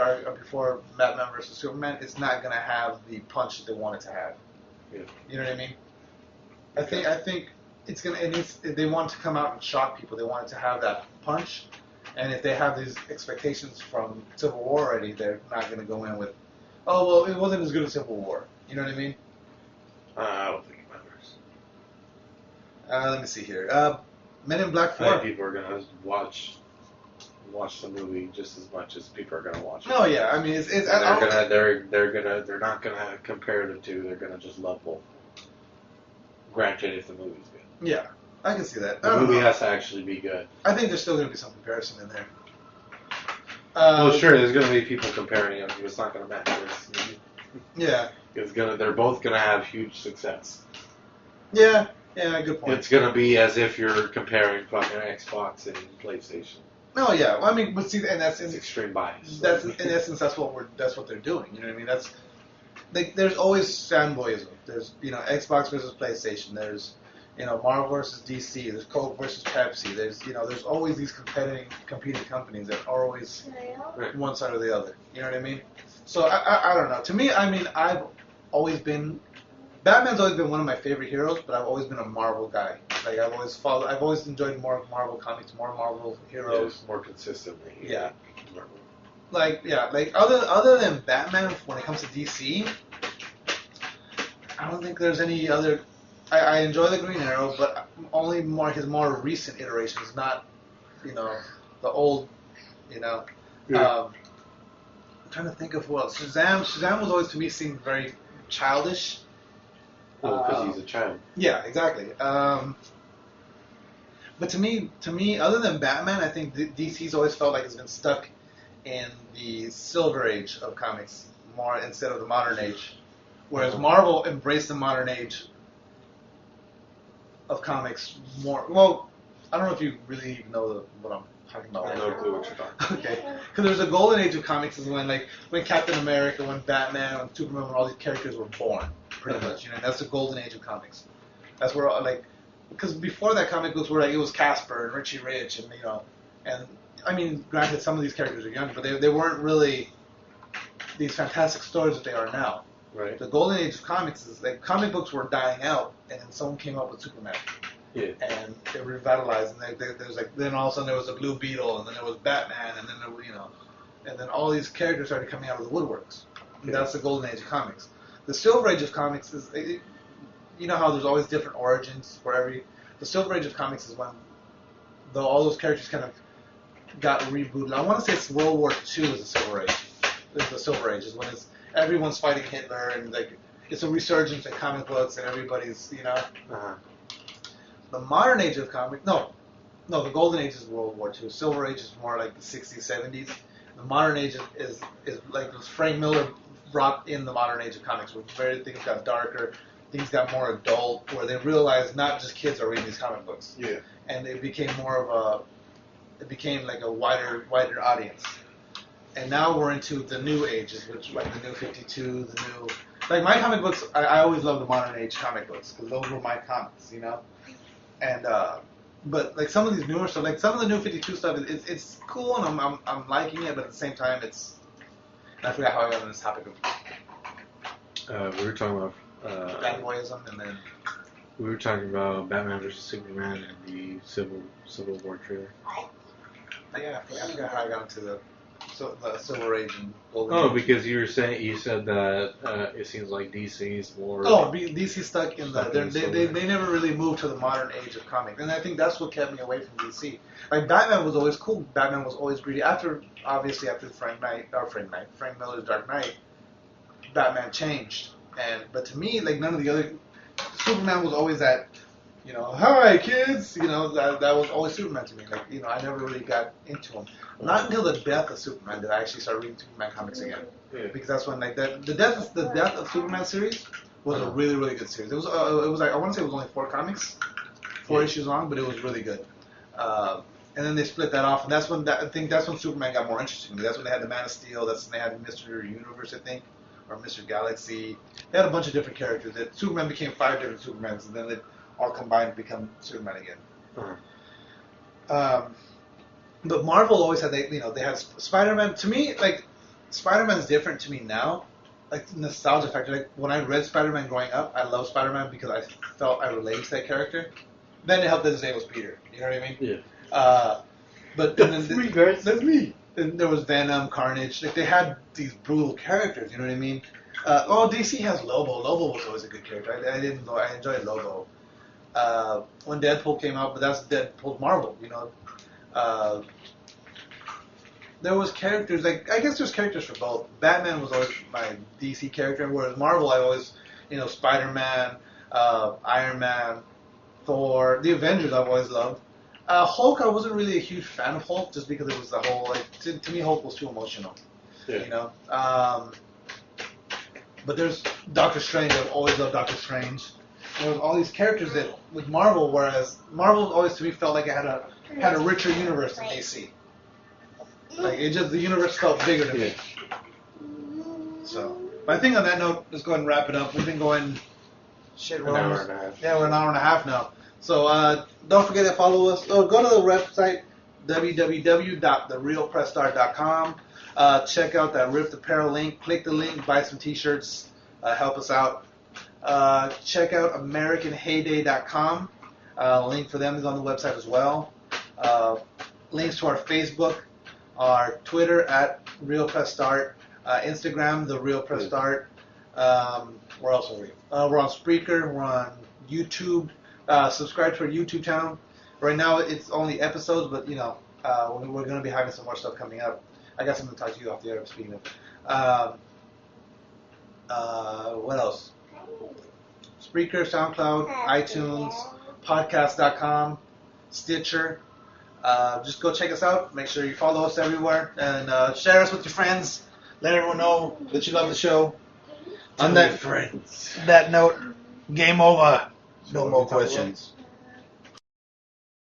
Batman versus Superman, it's not gonna have the punch that they want it to have. Yeah. You know what I mean? I think it's gonna. If they want to come out and shock people, they want it to have that punch. And if they have these expectations from Civil War already, they're not gonna go in with, oh well, it wasn't as good as Civil War. You know what I mean? I don't think it matters. Let me see here. Men in Black 4. I think people are gonna watch the movie just as much as people are gonna watch it. No, yeah, I mean it's they're not gonna compare the two. They're gonna just love both. Granted, if the movie's good. Yeah, I can see that. The movie has to actually be good. I think there's still gonna be some comparison in there. Well, sure, there's gonna be people comparing it, but it's not gonna matter. Yeah, they're both gonna have huge success. Yeah, good point. It's gonna be as if you're comparing fucking Xbox and PlayStation. No, yeah. Well, I mean, but see, and that's It's extreme bias. That's in essence that's what they're doing. You know what I mean? That's like there's always fanboyism. There's Xbox versus PlayStation. There's Marvel versus DC. There's Coke versus Pepsi. There's always these competing companies that are always one side or the other. You know what I mean? So I don't know. To me, I mean, Batman's always been one of my favorite heroes, but I've always been a Marvel guy. Like I've always enjoyed more Marvel comics, more Marvel heroes, more consistently. Yeah. Like other than Batman, when it comes to DC, I don't think there's any other. I enjoy the Green Arrow, but only his more recent iterations, not the old. Yeah. I'm trying to think of who else. Shazam was always to me seemed very childish. Because he's a child. Yeah, exactly. But to me, other than Batman, I think DC's always felt like it's been stuck in the Silver Age of comics more instead of the modern age. Whereas Marvel embraced the modern age of comics more. Well, I don't know if you really know what I'm talking about. I have no clue what you're talking about. Okay, because there's a golden age of comics is when Captain America, when Batman, when Superman, when all these characters were born, pretty much. That's the golden age of comics. That's where because before that, comic books were it was Casper and Richie Rich and I mean, granted, some of these characters are younger, but they weren't really these fantastic stories that they are now. Right. The golden age of comics is comic books were dying out, and then someone came up with Superman. Yeah. And they revitalized, and there's then all of a sudden there was a Blue Beetle, and then there was Batman, and then and then all these characters started coming out of the woodworks. And that's the golden age of comics. The Silver Age of comics is, how there's always different origins for the Silver Age of comics is when all those characters kind of got rebooted. I want to say it's World War II is the Silver Age. The Silver Age is when everyone's fighting Hitler, and it's a resurgence in comic books, and everybody's The modern age of comics, no, the golden age is World War II. Silver Age is more like the 60s, 70s. The modern age is like Frank Miller brought in the modern age of comics, where things got darker, things got more adult, where they realized not just kids are reading these comic books. Yeah. And it became like a wider audience. And now we're into the new ages, which like the new 52, my comic books. I always loved the modern age comic books because those were my comics, And but some of these newer stuff, some of the new 52 stuff, it's cool and I'm liking it, but at the same time I forgot how I got on this topic of We were talking about fanboyism, and then we were talking about Batman vs Superman and the Civil War trailer. I forgot how I got into the Silver Age and Golden Age. Because you said that it seems like DC's more. DC stuck in they never really moved to the modern age of comics, and I think that's what kept me away from DC. Batman was always cool. Batman was always greedy. After Frank Miller's Dark Knight, Batman changed, but to me, none of the other. Superman was always that Hi kids. That was always Superman to me. I never really got into him. Not until the death of Superman did I actually start reading Superman comics again. Yeah. Because that's when the death of Superman series was a really really good series. It was I want to say it was only 4 comics, 4 issues long, but it was really good. And then they split that off, and I think that's when Superman got more interesting to me. That's when they had the Man of Steel. That's when they had Mr. Universe, I think, or Mr. Galaxy. They had a bunch of different characters. Superman became 5 different Supermans, and then they all combined to become Superman again. But Marvel always had they had Spider-Man. To me, Spider-Man's different to me now. Nostalgia factor. When I read Spider-Man growing up, I loved Spider-Man because I felt I related to that character. Then it helped that his name was Peter. You know what I mean? Yeah. But That's me, guys. That's me. Then there was Venom, Carnage. They had these brutal characters. You know what I mean? DC has Lobo. Lobo was always a good character. I enjoyed Lobo. When Deadpool came out, but that's Deadpool Marvel. There was characters I guess there's characters for both. Batman was always my DC character, whereas Marvel I always Spider-Man, Iron Man, Thor, the Avengers I've always loved. Hulk, I wasn't really a huge fan of Hulk just because it was the whole to me Hulk was too emotional. Yeah. But there's Doctor Strange. I've always loved Doctor Strange. There was all these characters that with Marvel, whereas Marvel always to me felt like it had a richer universe than DC. The universe felt bigger to me. So, but I think on that note, let's go ahead and wrap it up. We've been going. An hour and a half. Yeah, we're an hour and a half now. So don't forget to follow us. Go to the website www.therealpressstart.com. Check out that Rift Apparel link. Click the link. Buy some T-shirts. Help us out. Check out AmericanHeyday.com. Link for them is on the website as well. Links to our Facebook, our Twitter at Real Press Start, Instagram The Real Press Start. Where else are we? We're on Spreaker. We're on YouTube. Subscribe to our YouTube channel. Right now it's only episodes, but we're going to be having some more stuff coming up. I got something to talk to you off the air. Speaking of, what else? Spreaker, SoundCloud, iTunes, podcast.com, Stitcher. Just go check us out. Make sure you follow us everywhere and share us with your friends. Let everyone know that you love the show. On that note, game over. No more questions.